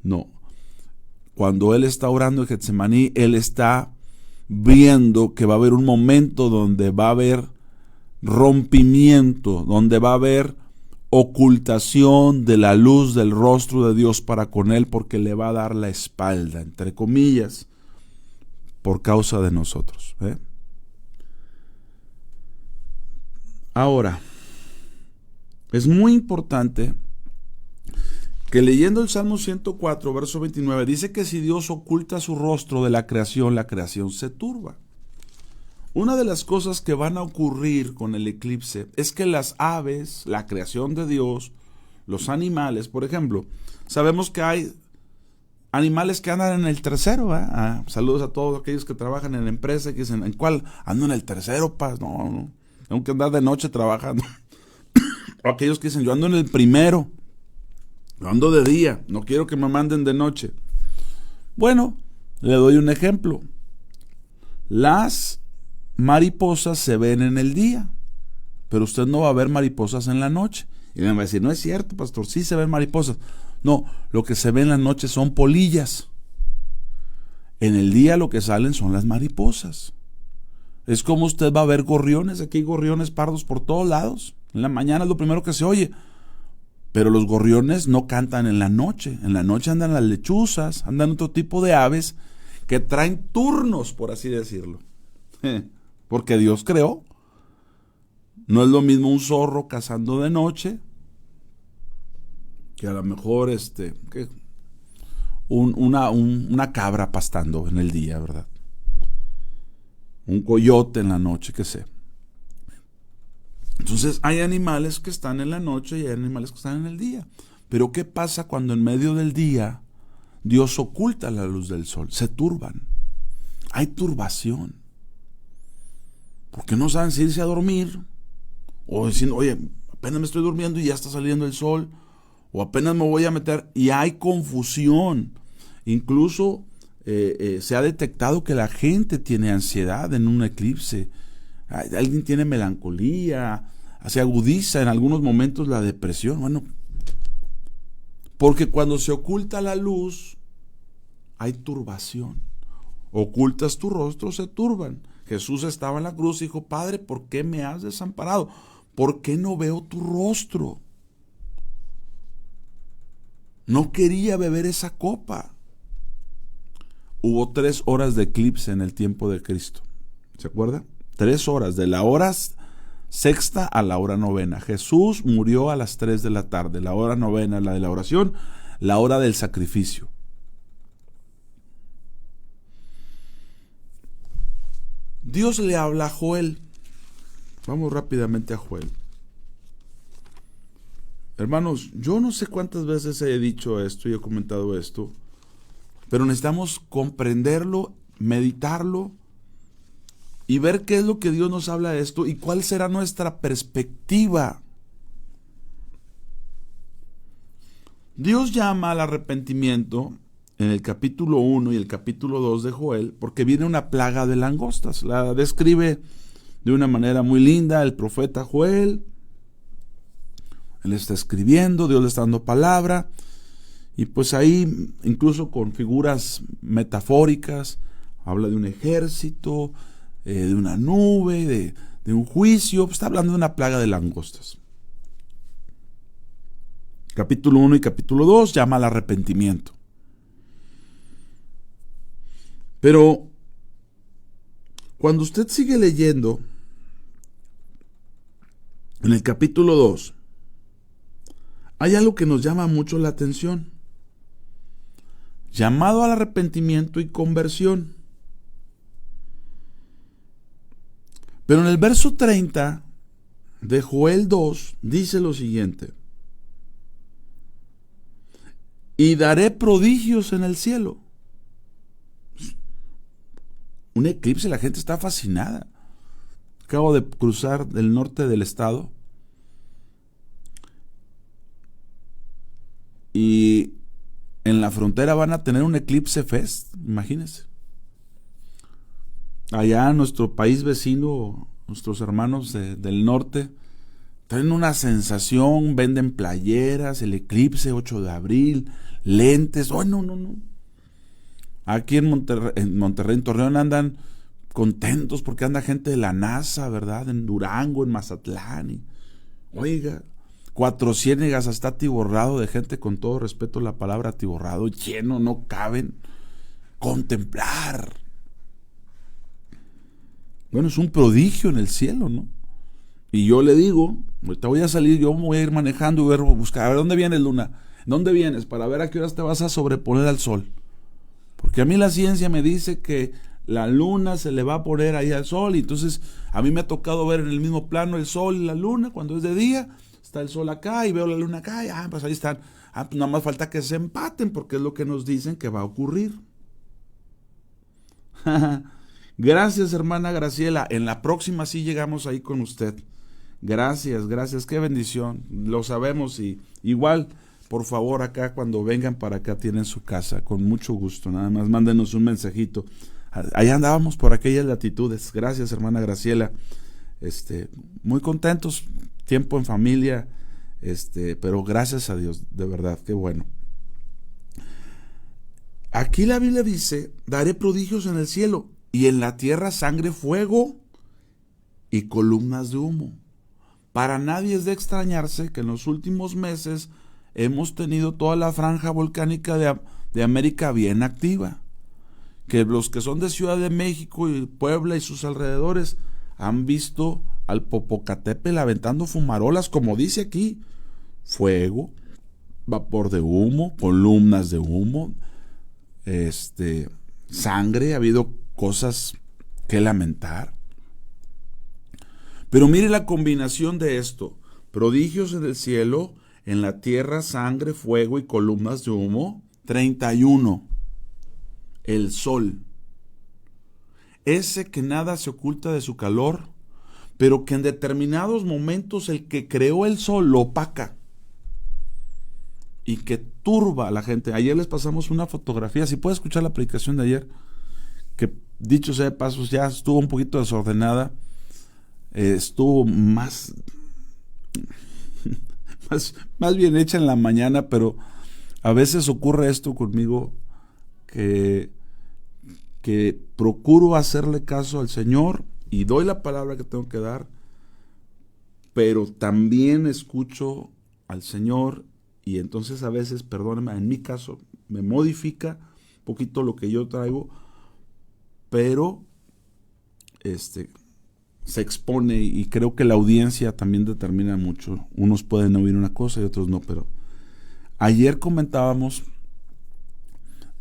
no. Cuando Él está orando en Getsemaní, Él está viendo que va a haber un momento donde va a haber rompimiento, donde va a haber ocultación de la luz del rostro de Dios para con él, porque le va a dar la espalda, entre comillas, por causa de nosotros. Ahora, es muy importante que leyendo el Salmo 104, verso 29, dice que si Dios oculta su rostro de la creación se turba. Una de las cosas que van a ocurrir con el eclipse es que las aves, la creación de Dios, los animales, por ejemplo, sabemos que hay animales que andan en el tercero. Saludos a todos aquellos que trabajan en la empresa que dicen: ¿en cuál? Ando en el tercero, paz. No, tengo que andar de noche trabajando. O aquellos que dicen: yo ando en el primero, yo ando de día, no quiero que me manden de noche. Bueno, le doy un ejemplo. Las mariposas se ven en el día, pero usted no va a ver mariposas en la noche. Y me va a decir: no es cierto, pastor, sí se ven mariposas. No, lo que se ve en la noche son polillas. En el día lo que salen son las mariposas. Es como usted va a ver gorriones. Aquí hay gorriones pardos por todos lados. En la mañana es lo primero que se oye. Pero los gorriones no cantan en la noche. En la noche andan las lechuzas, andan otro tipo de aves que traen turnos, por así decirlo. Porque Dios creó. No es lo mismo un zorro cazando de noche que a lo mejor una cabra pastando en el día, ¿verdad? Un coyote en la noche, qué sé. Entonces hay animales que están en la noche y hay animales que están en el día. Pero ¿qué pasa cuando en medio del día Dios oculta la luz del sol? Se turban. Hay turbación. Porque no saben si irse a dormir, o diciendo: oye, apenas me estoy durmiendo y ya está saliendo el sol, o apenas me voy a meter, y hay confusión. Incluso se ha detectado que la gente tiene ansiedad en un eclipse. Alguien tiene melancolía, se agudiza en algunos momentos la depresión. Bueno, porque cuando se oculta la luz hay turbación. Ocultas tu rostro, se turban. Jesús estaba en la cruz y dijo: Padre, ¿por qué me has desamparado? ¿Por qué no veo tu rostro? No quería beber esa copa. Hubo 3 horas de eclipse en el tiempo de Cristo. ¿Se acuerda? 3 horas, de la hora sexta a la hora novena. Jesús murió a las 3 de la tarde. La hora novena, la de la oración, la hora del sacrificio. Dios le habla a Joel. Vamos rápidamente a Joel. Hermanos, yo no sé cuántas veces he dicho esto y he comentado esto, pero necesitamos comprenderlo, meditarlo y ver qué es lo que Dios nos habla de esto y cuál será nuestra perspectiva. Dios llama al arrepentimiento en el capítulo 1 y el capítulo 2 de Joel porque viene una plaga de langostas. La describe de una manera muy linda el profeta Joel. Él está escribiendo, Dios le está dando palabra, y pues ahí, incluso con figuras metafóricas, habla de un ejército, de una nube, de un juicio, pues está hablando de una plaga de langostas. Capítulo 1 y capítulo 2 llama al arrepentimiento. Pero cuando usted sigue leyendo, en el capítulo 2, hay algo que nos llama mucho la atención. Llamado al arrepentimiento y conversión. Pero en el verso 30 de Joel 2 dice lo siguiente: y daré prodigios en el cielo. Un eclipse, la gente está fascinada. Acabo de cruzar del norte del estado y en la frontera van a tener un eclipse fest, imagínense. Allá en nuestro país vecino, nuestros hermanos del norte, traen una sensación, venden playeras, el eclipse 8 de abril, lentes, no. Aquí en Monterrey, en Torreón andan contentos porque anda gente de la NASA, ¿verdad? En Durango, en Mazatlán. Y, oiga, Cuatro Ciénegas está atiborrado de gente, con todo respeto la palabra atiborrado, lleno, no caben. Contemplar. Bueno, es un prodigio en el cielo, ¿no? Y yo le digo, ahorita voy a salir, yo voy a ir manejando y voy a buscar, a ver, ¿dónde vienes, Luna? ¿Dónde vienes? Para ver a qué horas te vas a sobreponer al sol. Porque a mí la ciencia me dice que la luna se le va a poner ahí al sol, y entonces a mí me ha tocado ver en el mismo plano el sol y la luna cuando es de día. Está el sol acá y veo la luna acá, y pues ahí están. Pues nada más falta que se empaten, porque es lo que nos dicen que va a ocurrir. Gracias, hermana Graciela. En la próxima sí llegamos ahí con usted. Gracias, qué bendición. Lo sabemos, y igual, por favor, acá cuando vengan para acá tienen su casa, con mucho gusto. Nada más mándenos un mensajito. Allá andábamos por aquellas latitudes. Gracias, hermana Graciela. Muy contentos, tiempo en familia, pero gracias a Dios, de verdad, qué bueno. Aquí la Biblia dice: daré prodigios en el cielo y en la tierra sangre, fuego y columnas de humo. Para nadie es de extrañarse que en los últimos meses hemos tenido toda la franja volcánica de América bien activa. Que los que son de Ciudad de México y Puebla y sus alrededores han visto al Popocatépetl aventando fumarolas, como dice aquí: fuego, vapor de humo, columnas de humo, sangre. Ha habido cosas que lamentar. Pero mire la combinación de esto: prodigios en el cielo, en la tierra sangre, fuego y columnas de humo. 31. El sol. Ese que nada se oculta de su calor, pero que en determinados momentos el que creó el sol lo opaca y que turba a la gente. Ayer les pasamos una fotografía, si puede escuchar la predicación de ayer, que dicho sea de pasos ya estuvo un poquito desordenada, estuvo más bien hecha en la mañana, pero a veces ocurre esto conmigo, que procuro hacerle caso al Señor y doy la palabra que tengo que dar, pero también escucho al Señor, y entonces a veces, perdónenme, en mi caso me modifica un poquito lo que yo traigo, pero se expone, y creo que la audiencia también determina mucho. Unos pueden oír una cosa y otros no, pero ayer comentábamos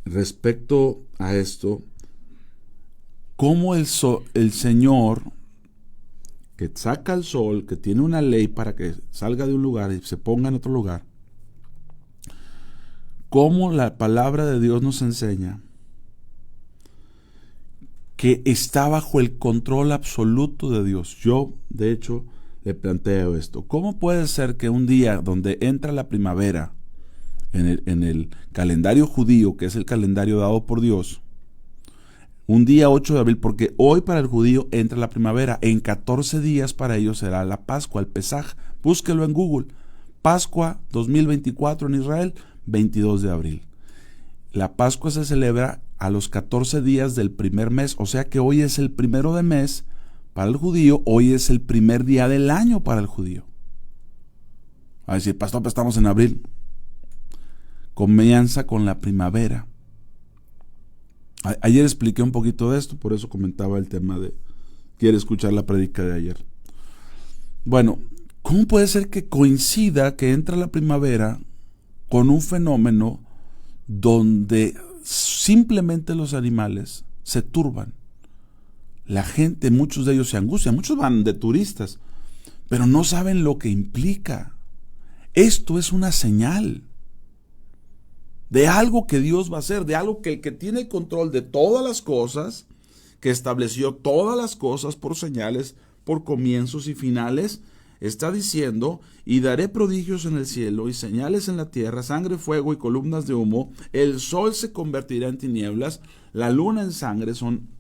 respecto a esto, cómo el Señor, que saca el sol, que tiene una ley para que salga de un lugar y se ponga en otro lugar, cómo la palabra de Dios nos enseña que está bajo el control absoluto de Dios. Yo, de hecho, le planteo esto. ¿Cómo puede ser que un día donde entra la primavera en el calendario judío, que es el calendario dado por Dios, un día 8 de abril, porque hoy para el judío entra la primavera, en 14 días para ellos será la Pascua, el Pesaj, búsquelo en Google, Pascua 2024 en Israel, 22 de abril. La Pascua se celebra a los 14 días del primer mes, o sea que hoy es el primero de mes para el judío, hoy es el primer día del año para el judío. Va a decir, pastor, pues estamos en abril. Comienza con la primavera. Ayer expliqué un poquito de esto, por eso comentaba el tema de, quiere escuchar la prédica de ayer. Bueno, ¿cómo puede ser que coincida que entra la primavera con un fenómeno donde simplemente los animales se turban? La gente, muchos de ellos se angustian, muchos van de turistas, pero no saben lo que implica. Esto es una señal de algo que Dios va a hacer, de algo que el que tiene control de todas las cosas, que estableció todas las cosas por señales, por comienzos y finales, está diciendo: y daré prodigios en el cielo y señales en la tierra, sangre, fuego y columnas de humo, el sol se convertirá en tinieblas, la luna en sangre, son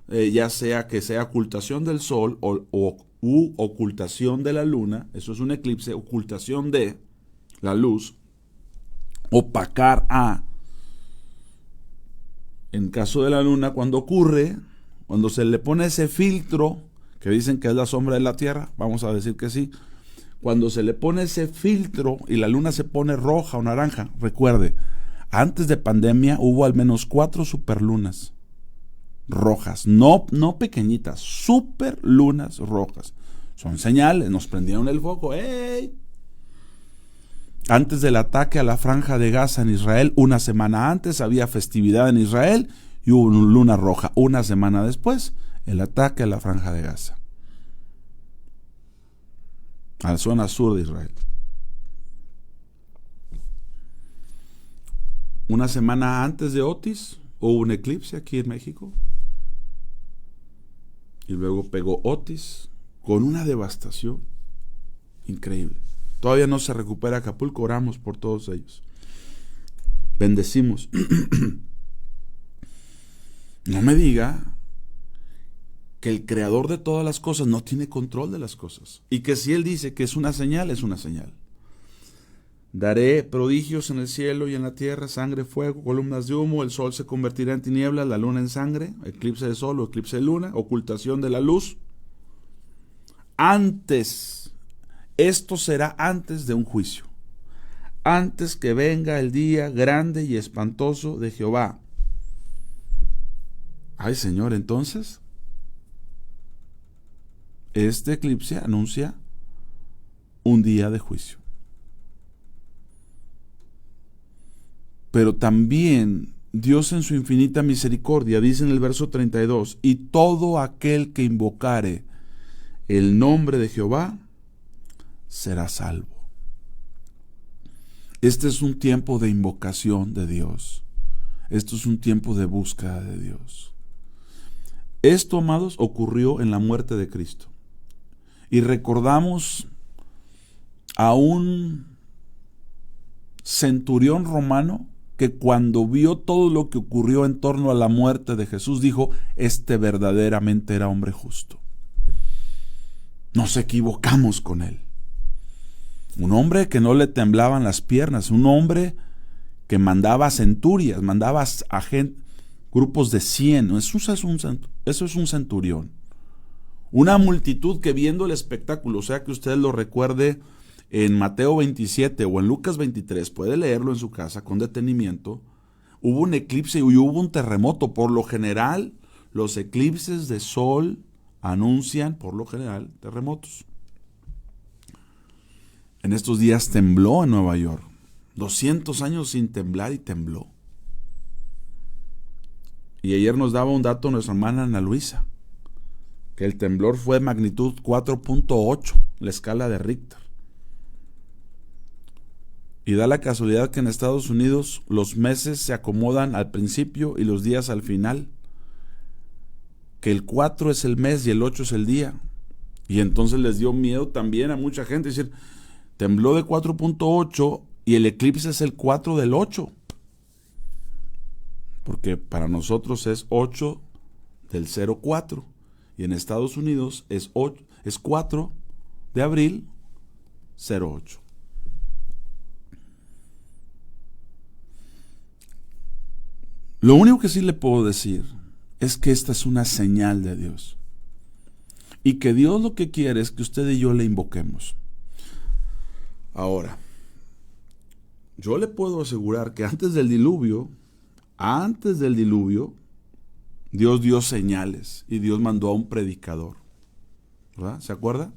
ya sea que sea ocultación del sol o ocultación de la luna, eso es un eclipse, ocultación de la luz, opacar a, en caso de la luna, cuando ocurre, cuando se le pone ese filtro, que dicen que es la sombra de la tierra, vamos a decir que sí, cuando se le pone ese filtro y la luna se pone roja o naranja, recuerde, antes de pandemia hubo al menos 4 superlunas rojas, no pequeñitas, superlunas rojas, son señales, nos prendieron el foco, ¡ey! Antes del ataque a la franja de Gaza en Israel, una semana antes había festividad en Israel y hubo una luna roja. Una semana después, el ataque a la franja de Gaza, a la zona sur de Israel. Una semana antes de Otis, hubo un eclipse aquí en México. Y luego pegó Otis con una devastación increíble. Todavía no se recupera Acapulco, oramos por todos ellos. Bendecimos. No me diga que el creador de todas las cosas no tiene control de las cosas. Y que si Él dice que es una señal, es una señal. Daré prodigios en el cielo y en la tierra, sangre, fuego, columnas de humo, el sol se convertirá en tinieblas, la luna en sangre, eclipse de sol o eclipse de luna, ocultación de la luz. Esto será antes de un juicio, antes que venga el día grande y espantoso de Jehová. Ay, Señor, entonces, este eclipse anuncia un día de juicio. Pero también Dios en su infinita misericordia dice en el verso 32, y todo aquel que invocare el nombre de Jehová será salvo. Este es un tiempo de invocación de Dios. Esto es un tiempo de búsqueda de Dios. Esto, amados, ocurrió en la muerte de Cristo. Y recordamos a un centurión romano que cuando vio todo lo que ocurrió en torno a la muerte de Jesús, dijo: este verdaderamente era hombre justo. Nos equivocamos con él. Un hombre que no le temblaban las piernas, un hombre que mandaba centurias, mandaba a gente, grupos de 100, eso es un centurión. Una multitud que viendo el espectáculo, o sea que usted lo recuerde en Mateo 27 o en Lucas 23, puede leerlo en su casa con detenimiento, hubo un eclipse y hubo un terremoto. Por lo general, los eclipses de sol anuncian, por lo general, terremotos. En estos días tembló en Nueva York. 200 años sin temblar y tembló. Y ayer nos daba un dato nuestra hermana Ana Luisa, que el temblor fue de magnitud 4.8, la escala de Richter. Y da la casualidad que en Estados Unidos los meses se acomodan al principio y los días al final. Que el 4 es el mes y el 8 es el día. Y entonces les dio miedo también a mucha gente. Es decir, tembló de 4.8 y el eclipse es el 4 del 8. Porque para nosotros es 8 del 04. Y en Estados Unidos es 4 de abril 08. Lo único que sí le puedo decir es que esta es una señal de Dios. Y que Dios lo que quiere es que usted y yo le invoquemos. Ahora, yo le puedo asegurar que antes del diluvio, Dios dio señales y Dios mandó a un predicador. ¿Verdad? ¿Se acuerda?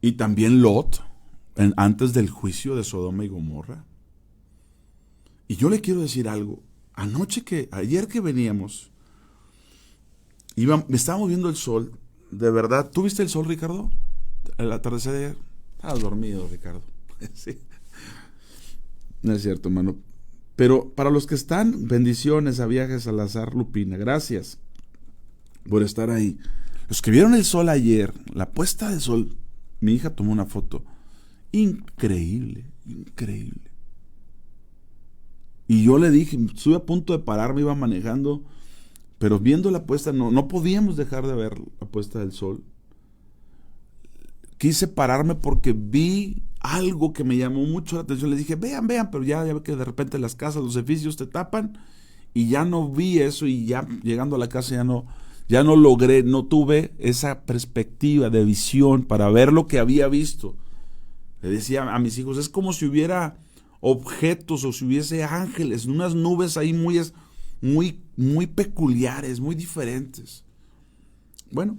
Y también Lot, antes del juicio de Sodoma y Gomorra. Y yo le quiero decir algo. Ayer que veníamos, estábamos viendo el sol. De verdad, ¿tú viste el sol, Ricardo? El atardecer de ayer. Estabas dormido, Ricardo. Sí. No es cierto, hermano. Pero para los que están, bendiciones a Viajes Salazar Lupina. Gracias por estar ahí. Los que vieron el sol ayer, la puesta del sol, mi hija tomó una foto. Increíble, increíble. Y yo le dije, estuve a punto de pararme, iba manejando, pero viendo la puesta, no podíamos dejar de ver la puesta del sol. Quise pararme porque vi algo que me llamó mucho la atención. Le dije, vean, pero ya ve que de repente las casas, los edificios te tapan, y ya no vi eso, y ya llegando a la casa ya no logré, no tuve esa perspectiva de visión para ver lo que había visto. Le decía a mis hijos, es como si hubiera objetos o si hubiese ángeles, unas nubes ahí muy peculiares, muy diferentes. Bueno,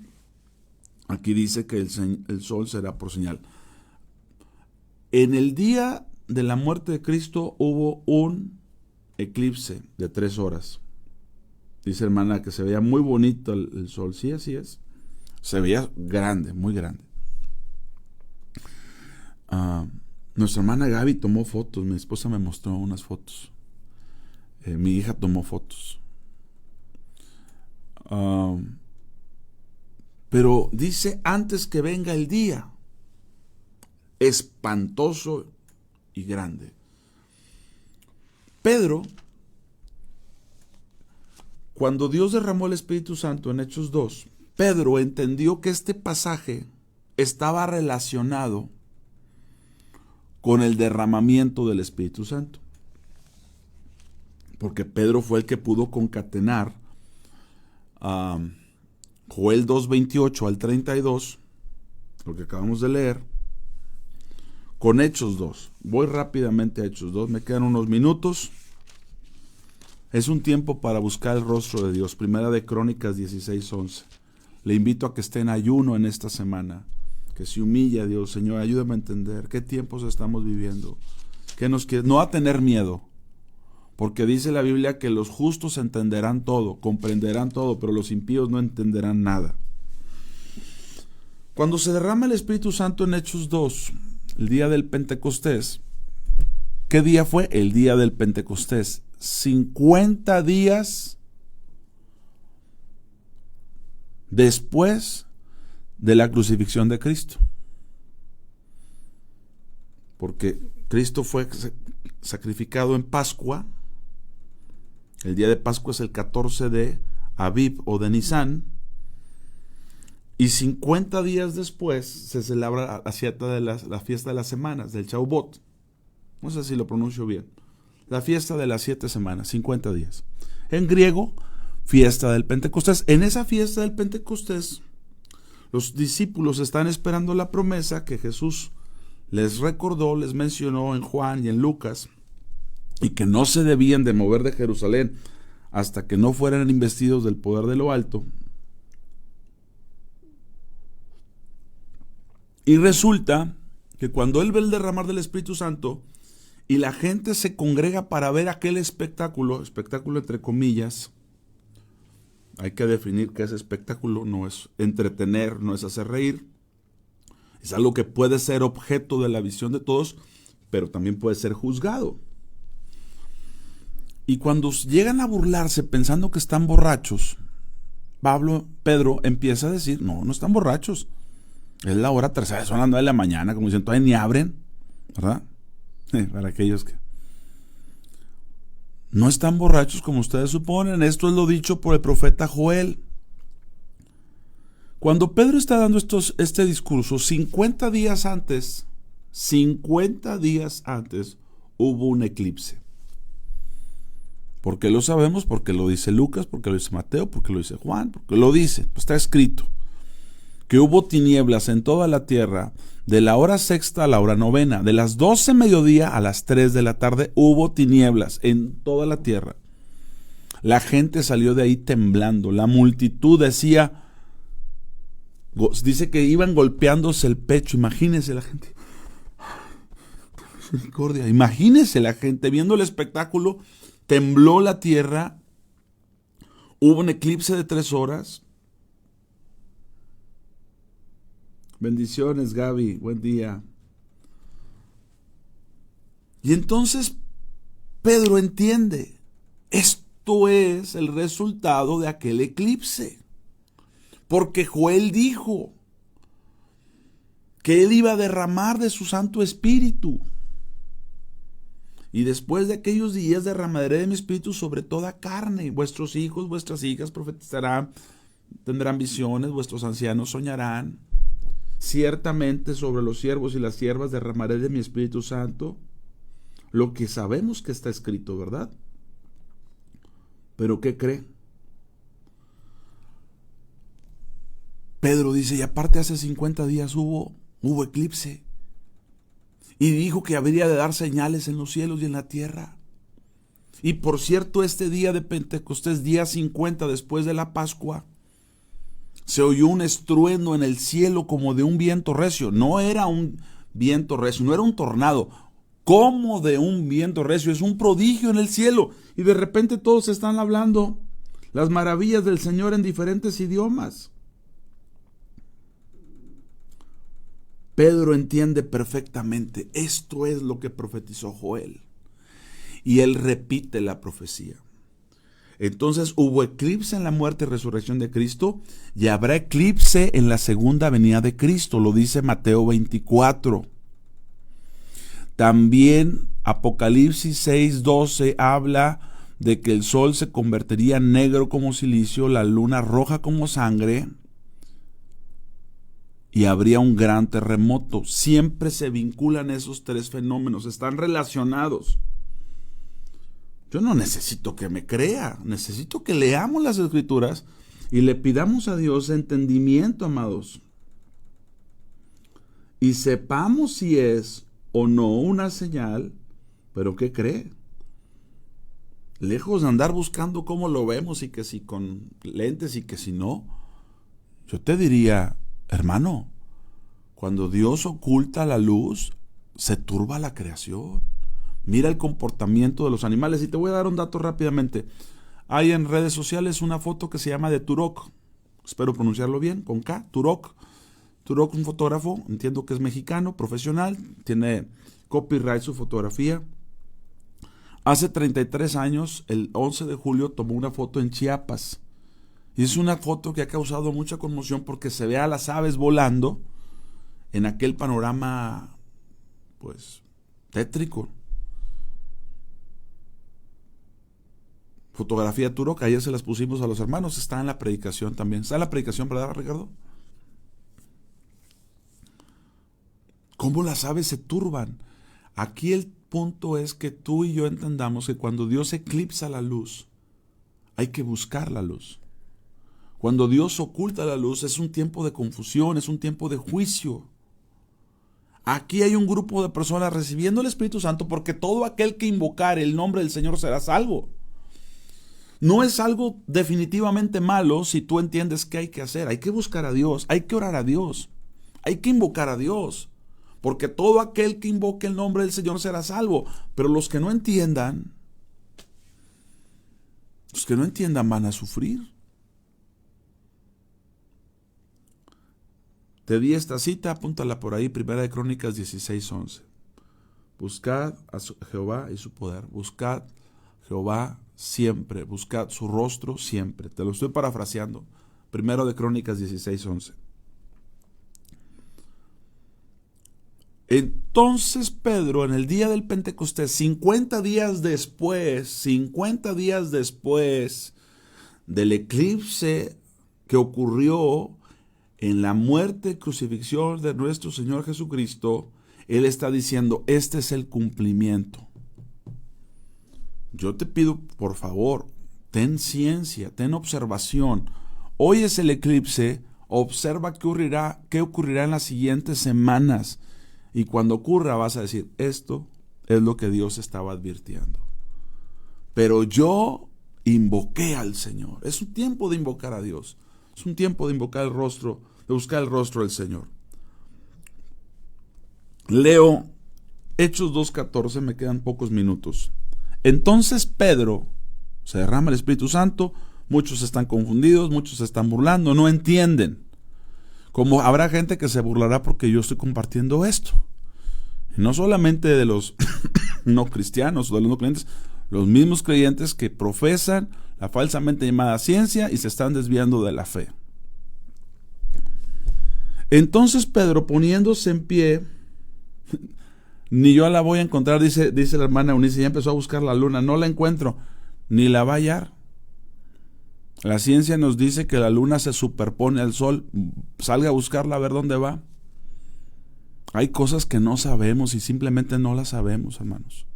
aquí dice que el sol será por señal. En el día de la muerte de Cristo hubo un eclipse de 3 horas. Dice hermana que se veía muy bonito el sol. Sí, así es. Se veía grande, muy grande. Nuestra hermana Gaby tomó fotos. Mi esposa me mostró unas fotos. Mi hija tomó fotos. Pero dice, antes que venga el día espantoso y grande. Pedro, cuando Dios derramó el Espíritu Santo en Hechos 2, Pedro entendió que este pasaje estaba relacionado con el derramamiento del Espíritu Santo. Porque Pedro fue el que pudo concatenar Joel 2:28 al 32, lo que acabamos de leer, con Hechos 2. Voy rápidamente a Hechos 2, me quedan unos minutos. Es un tiempo para buscar el rostro de Dios. Primera de Crónicas 16:11. Le invito a que esté en ayuno en esta semana, que se humille a Dios. Señor, ayúdame a entender qué tiempos estamos viviendo, qué nos quiere, no a tener miedo, porque dice la Biblia que los justos entenderán todo, comprenderán todo, pero los impíos no entenderán nada. Cuando se derrama el Espíritu Santo en Hechos 2, el día del Pentecostés, ¿qué día fue? El día del Pentecostés. 50 días después de la crucifixión de Cristo. Porque Cristo fue sacrificado en Pascua. El día de Pascua es el 14 de Aviv o de Nisan. Y 50 días después se celebra la fiesta de las semanas, del Shavuot. No sé si lo pronuncio bien. La fiesta de las 7 semanas, 50 días. En griego, fiesta del Pentecostés. En esa fiesta del Pentecostés, los discípulos están esperando la promesa que Jesús les recordó, les mencionó en Juan y en Lucas, y que no se debían de mover de Jerusalén hasta que no fueran investidos del poder de lo alto. Y resulta que cuando él ve el derramar del Espíritu Santo y la gente se congrega para ver aquel espectáculo entre comillas, hay que definir qué es espectáculo, no es entretener, no es hacer reír, es algo que puede ser objeto de la visión de todos, pero también puede ser juzgado. Y cuando llegan a burlarse pensando que están borrachos, Pedro empieza a decir, no están borrachos. Es la hora tercera, son las 9 de la mañana, como dicen, todavía ni abren, ¿verdad? Para aquellos que no están borrachos como ustedes suponen. Esto es lo dicho por el profeta Joel. Cuando Pedro está dando este discurso, 50 días antes, hubo un eclipse. ¿Por qué lo sabemos? Porque lo dice Lucas, porque lo dice Mateo, porque lo dice Juan, porque lo dice, está escrito. Que hubo tinieblas en toda la tierra, de la hora sexta a la hora novena, de las 12 mediodía a las 3 de la tarde, hubo tinieblas en toda la tierra. La gente salió de ahí temblando, la multitud dice que iban golpeándose el pecho, imagínense la gente. Misericordia, imagínense la gente viendo el espectáculo, tembló la tierra, hubo un eclipse de 3 horas. Bendiciones, Gaby, buen día. Y entonces Pedro entiende, esto es el resultado de aquel eclipse. Porque Joel dijo que él iba a derramar de su Santo Espíritu. Y después de aquellos días derramaré de mi Espíritu sobre toda carne. Vuestros hijos, vuestras hijas profetizarán, tendrán visiones, vuestros ancianos soñarán. Ciertamente sobre los siervos y las siervas derramaré de mi Espíritu Santo. Lo que sabemos que está escrito, ¿verdad? Pero ¿qué cree? Pedro dice, y aparte hace 50 días hubo eclipse. Y dijo que habría de dar señales en los cielos y en la tierra. Y por cierto, este día de Pentecostés, día 50 después de la Pascua, se oyó un estruendo en el cielo como de un viento recio. No era un viento recio, no era un tornado, como de un viento recio. Es un prodigio en el cielo. Y de repente todos están hablando las maravillas del Señor en diferentes idiomas. Pedro entiende perfectamente, esto es lo que profetizó Joel. Y él repite la profecía. Entonces hubo eclipse en la muerte y resurrección de Cristo, y habrá eclipse en la segunda venida de Cristo, lo dice Mateo 24. También Apocalipsis 6:12 habla de que el sol se convertiría en negro como silicio, la luna roja como sangre, y habría un gran terremoto. Siempre se vinculan esos 3 fenómenos, están relacionados. Yo no necesito que me crea, necesito que leamos las Escrituras y le pidamos a Dios entendimiento, amados. Y sepamos si es o no una señal, pero ¿qué cree? Lejos de andar buscando cómo lo vemos y que si con lentes y que si no, yo te diría, hermano, cuando Dios oculta la luz, se turba la creación. Mira el comportamiento de los animales. Y te voy a dar un dato rápidamente. Hay en redes sociales una foto que se llama de Turok. Espero pronunciarlo bien, con K, Turok. Turok, un fotógrafo, entiendo que es mexicano, profesional, tiene copyright su fotografía. Hace 33 años, el 11 de julio, tomó una foto en Chiapas. Y es una foto que ha causado mucha conmoción porque se ve a las aves volando en aquel panorama, pues, tétrico. Fotografía Turok, ayer se las pusimos a los hermanos, está en la predicación también. ¿Está en la predicación, verdad, Ricardo? ¿Cómo las aves se turban? Aquí el punto es que tú y yo entendamos que cuando Dios eclipsa la luz, hay que buscar la luz. Cuando Dios oculta la luz, es un tiempo de confusión, es un tiempo de juicio. Aquí hay un grupo de personas recibiendo el Espíritu Santo porque todo aquel que invocare el nombre del Señor será salvo. No es algo definitivamente malo si tú entiendes qué hay que hacer. Hay que buscar a Dios, hay que orar a Dios. Hay que invocar a Dios, porque todo aquel que invoque el nombre del Señor será salvo. Pero los que no entiendan van a sufrir. Te di esta cita, apúntala por ahí, 1 de Crónicas 16:11. Buscad a Jehová y su poder, buscad Jehová siempre, buscad su rostro siempre. Te lo estoy parafraseando. 1 de Crónicas 16:11. Entonces Pedro, en el día del Pentecostés, 50 días después del eclipse que ocurrió en la muerte y crucifixión de nuestro Señor Jesucristo, Él está diciendo, este es el cumplimiento. Yo te pido, por favor, ten ciencia, ten observación. Hoy es el eclipse, observa qué ocurrirá en las siguientes semanas. Y cuando ocurra vas a decir, esto es lo que Dios estaba advirtiendo. Pero yo invoqué al Señor. Es un tiempo de invocar a Dios. Es un tiempo de invocar el rostro, de buscar el rostro del Señor. Leo Hechos 2:14, me quedan pocos minutos. Entonces Pedro, se derrama el Espíritu Santo, muchos están confundidos, muchos se están burlando, no entienden. Como habrá gente que se burlará porque yo estoy compartiendo esto. Y no solamente de los no cristianos o de los no creyentes, los mismos creyentes que profesan la falsamente llamada ciencia y se están desviando de la fe. Entonces Pedro, poniéndose en pie, ni yo la voy a encontrar, dice la hermana Eunice, ya empezó a buscar la luna, no la encuentro, ni la va a hallar. La ciencia nos dice que la luna se superpone al sol, salga a buscarla a ver dónde va. Hay cosas que no sabemos y simplemente no las sabemos, hermanos.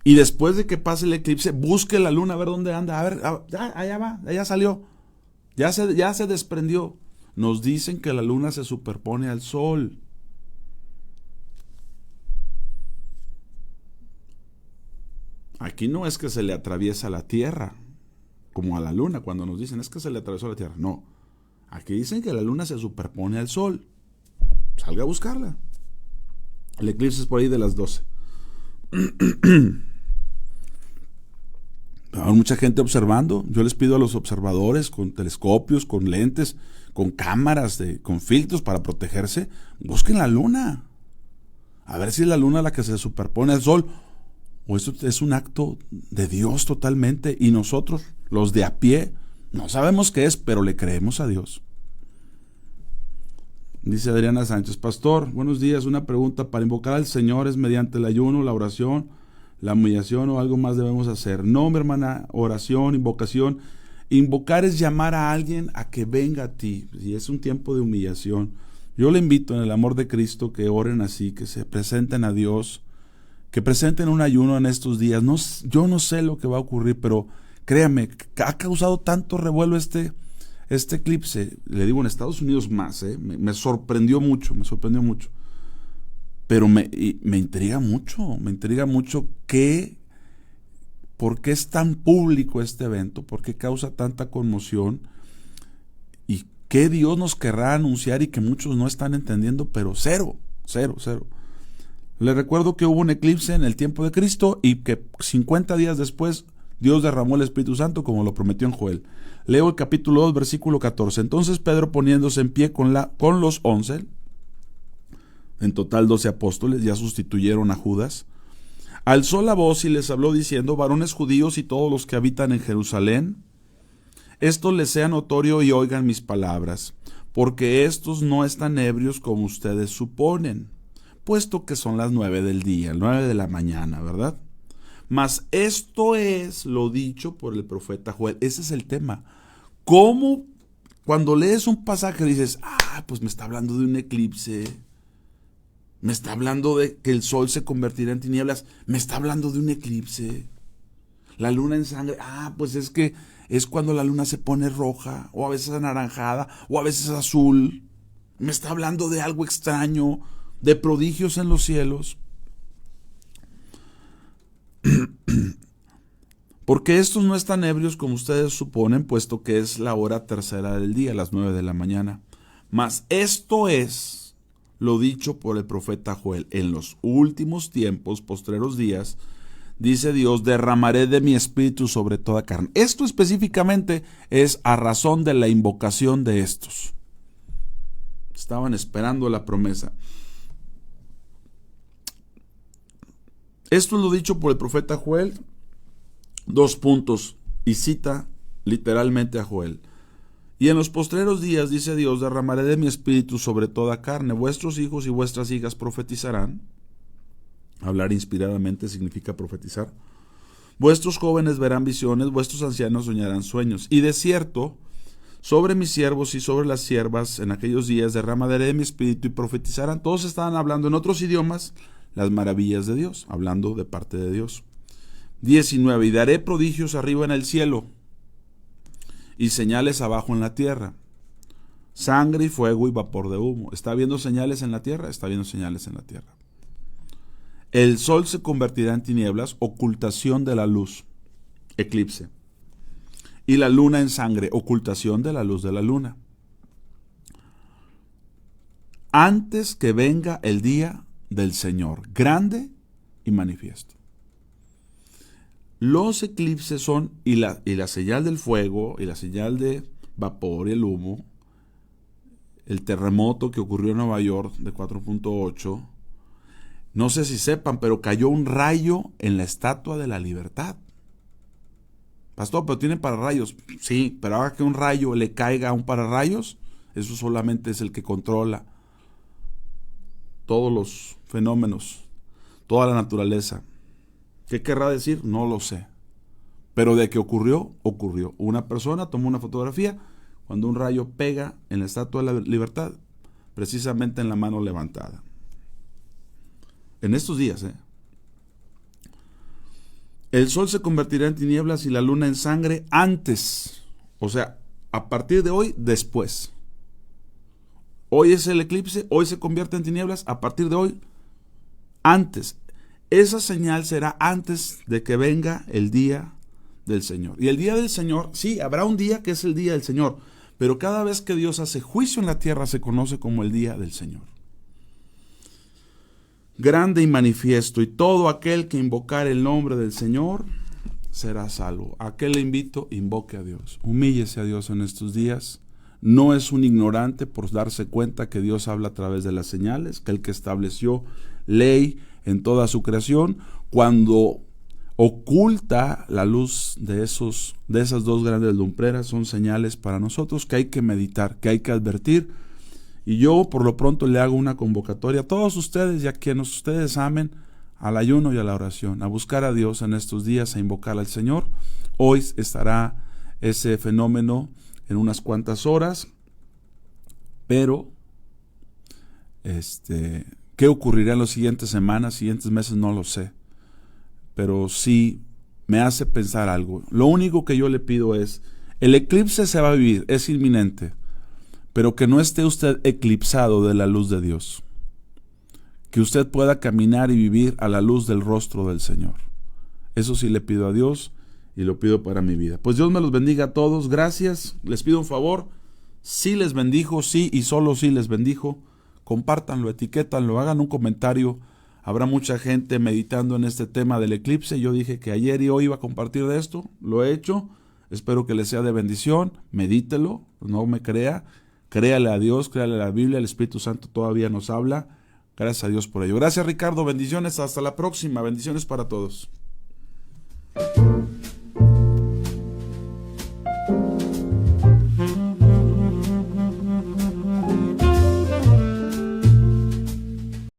Y después de que pase el eclipse, busque la luna a ver dónde anda, a ver, allá va, allá salió, ya se desprendió. Nos dicen que la luna se superpone al sol. Aquí no es que se le atraviesa la tierra, como a la luna, cuando nos dicen es que se le atravesó la tierra. No, aquí dicen que la luna se superpone al sol. Salga a buscarla. El eclipse es por ahí de las 12. Hay mucha gente observando. Yo les pido a los observadores con telescopios, con lentes, con cámaras, con filtros para protegerse, busquen la luna. A ver si es la luna la que se superpone al sol. O esto es un acto de Dios totalmente. Y nosotros, los de a pie, no sabemos qué es, pero le creemos a Dios. Dice Adriana Sánchez, pastor, buenos días, una pregunta, ¿para invocar al Señor es mediante el ayuno, la oración, la humillación o algo más debemos hacer? No, mi hermana, oración, invocación. Invocar es llamar a alguien a que venga a ti, y es un tiempo de humillación. Yo le invito en el amor de Cristo que oren así, que se presenten a Dios, que presenten un ayuno en estos días. Yo no sé lo que va a ocurrir, pero créame, ha causado tanto revuelo este eclipse, le digo en Estados Unidos más, me sorprendió mucho, pero me intriga mucho por qué es tan público este evento, por qué causa tanta conmoción y qué Dios nos querrá anunciar y que muchos no están entendiendo, pero cero. Les recuerdo que hubo un eclipse en el tiempo de Cristo y que 50 días después Dios derramó el Espíritu Santo como lo prometió en Joel. Leo el capítulo 2, versículo 14. Entonces Pedro, poniéndose en pie con los 11, en total 12 apóstoles, ya sustituyeron a Judas, alzó la voz y les habló diciendo, varones judíos y todos los que habitan en Jerusalén, esto les sea notorio y oigan mis palabras, porque estos no están ebrios como ustedes suponen, puesto que son las 9 del día, 9 de la mañana, ¿verdad? Mas esto es lo dicho por el profeta Joel. Ese es el tema. ¿Cómo cuando lees un pasaje dices, pues me está hablando de un eclipse, me está hablando de que el sol se convertirá en tinieblas, me está hablando de un eclipse, la luna en sangre, pues es que es cuando la luna se pone roja, o a veces anaranjada, o a veces azul, me está hablando de algo extraño, de prodigios en los cielos? Porque estos no están ebrios como ustedes suponen, puesto que es la hora tercera del día, las 9 de la mañana. Mas esto es lo dicho por el profeta Joel. En los últimos tiempos, postreros días, dice Dios, derramaré de mi espíritu sobre toda carne. Esto específicamente es a razón de la invocación de estos. Estaban esperando la promesa. Esto es lo dicho por el profeta Joel. 2 puntos. Y cita literalmente a Joel. Y en los postreros días, dice Dios, derramaré de mi espíritu sobre toda carne. Vuestros hijos y vuestras hijas profetizarán. Hablar inspiradamente significa profetizar. Vuestros jóvenes verán visiones, vuestros ancianos soñarán sueños. Y de cierto, sobre mis siervos y sobre las siervas en aquellos días derramaré de mi espíritu y profetizarán. Todos estaban hablando en otros idiomas las maravillas de Dios, hablando de parte de Dios. 19. Y daré prodigios arriba en el cielo y señales abajo en la tierra. Sangre y fuego y vapor de humo. ¿Está viendo señales en la tierra? Está viendo señales en la tierra. El sol se convertirá en tinieblas, ocultación de la luz, eclipse. Y la luna en sangre, ocultación de la luz de la luna. Antes que venga el día del Señor, grande y manifiesto. Los eclipses son, y la señal del fuego, y la señal de vapor y el humo, el terremoto que ocurrió en Nueva York de 4.8, no sé si sepan, pero cayó un rayo en la Estatua de la Libertad. Pastor, pero tiene pararrayos. Sí, pero haga que un rayo le caiga a un pararrayos, eso solamente es el que controla todos los fenómenos, toda la naturaleza. ¿Qué querrá decir? No lo sé. Pero de que ocurrió, ocurrió. Una persona tomó una fotografía cuando un rayo pega en la Estatua de la Libertad, precisamente en la mano levantada. En estos días, El sol se convertirá en tinieblas y la luna en sangre antes. O sea, a partir de hoy, después. Hoy es el eclipse, hoy se convierte en tinieblas, a partir de hoy, antes. Esa señal será antes de que venga el día del Señor. Y el día del Señor, sí, habrá un día que es el día del Señor, pero cada vez que Dios hace juicio en la tierra se conoce como el día del Señor. Grande y manifiesto, y todo aquel que invocar el nombre del Señor será salvo. ¿A qué le invito? Invoque a Dios. Humíllese a Dios en estos días. No es un ignorante por darse cuenta que Dios habla a través de las señales, que el que estableció ley en toda su creación, cuando oculta la luz de esas 2 grandes lumbreras, son señales para nosotros que hay que meditar, que hay que advertir. Y yo por lo pronto le hago una convocatoria a todos ustedes y a quienes ustedes amen, al ayuno y a la oración, a buscar a Dios en estos días, a invocar al Señor. Hoy estará ese fenómeno en unas cuantas horas, pero ¿qué ocurrirá en las siguientes semanas, siguientes meses? No lo sé, pero sí me hace pensar algo. Lo único que yo le pido es, el eclipse se va a vivir, es inminente, pero que no esté usted eclipsado de la luz de Dios. Que usted pueda caminar y vivir a la luz del rostro del Señor. Eso sí le pido a Dios y lo pido para mi vida. Pues Dios me los bendiga a todos. Gracias. Les pido un favor. Si les bendijo, sí y solo si les bendijo, compártanlo, etiquétanlo, hagan un comentario. Habrá mucha gente meditando en este tema del eclipse. Yo dije que ayer y hoy iba a compartir de esto. Lo he hecho. Espero que les sea de bendición. Medítelo. No me crea. Créale a Dios, créale a la Biblia, el Espíritu Santo todavía nos habla. Gracias a Dios por ello. Gracias, Ricardo, bendiciones, hasta la próxima, bendiciones para todos.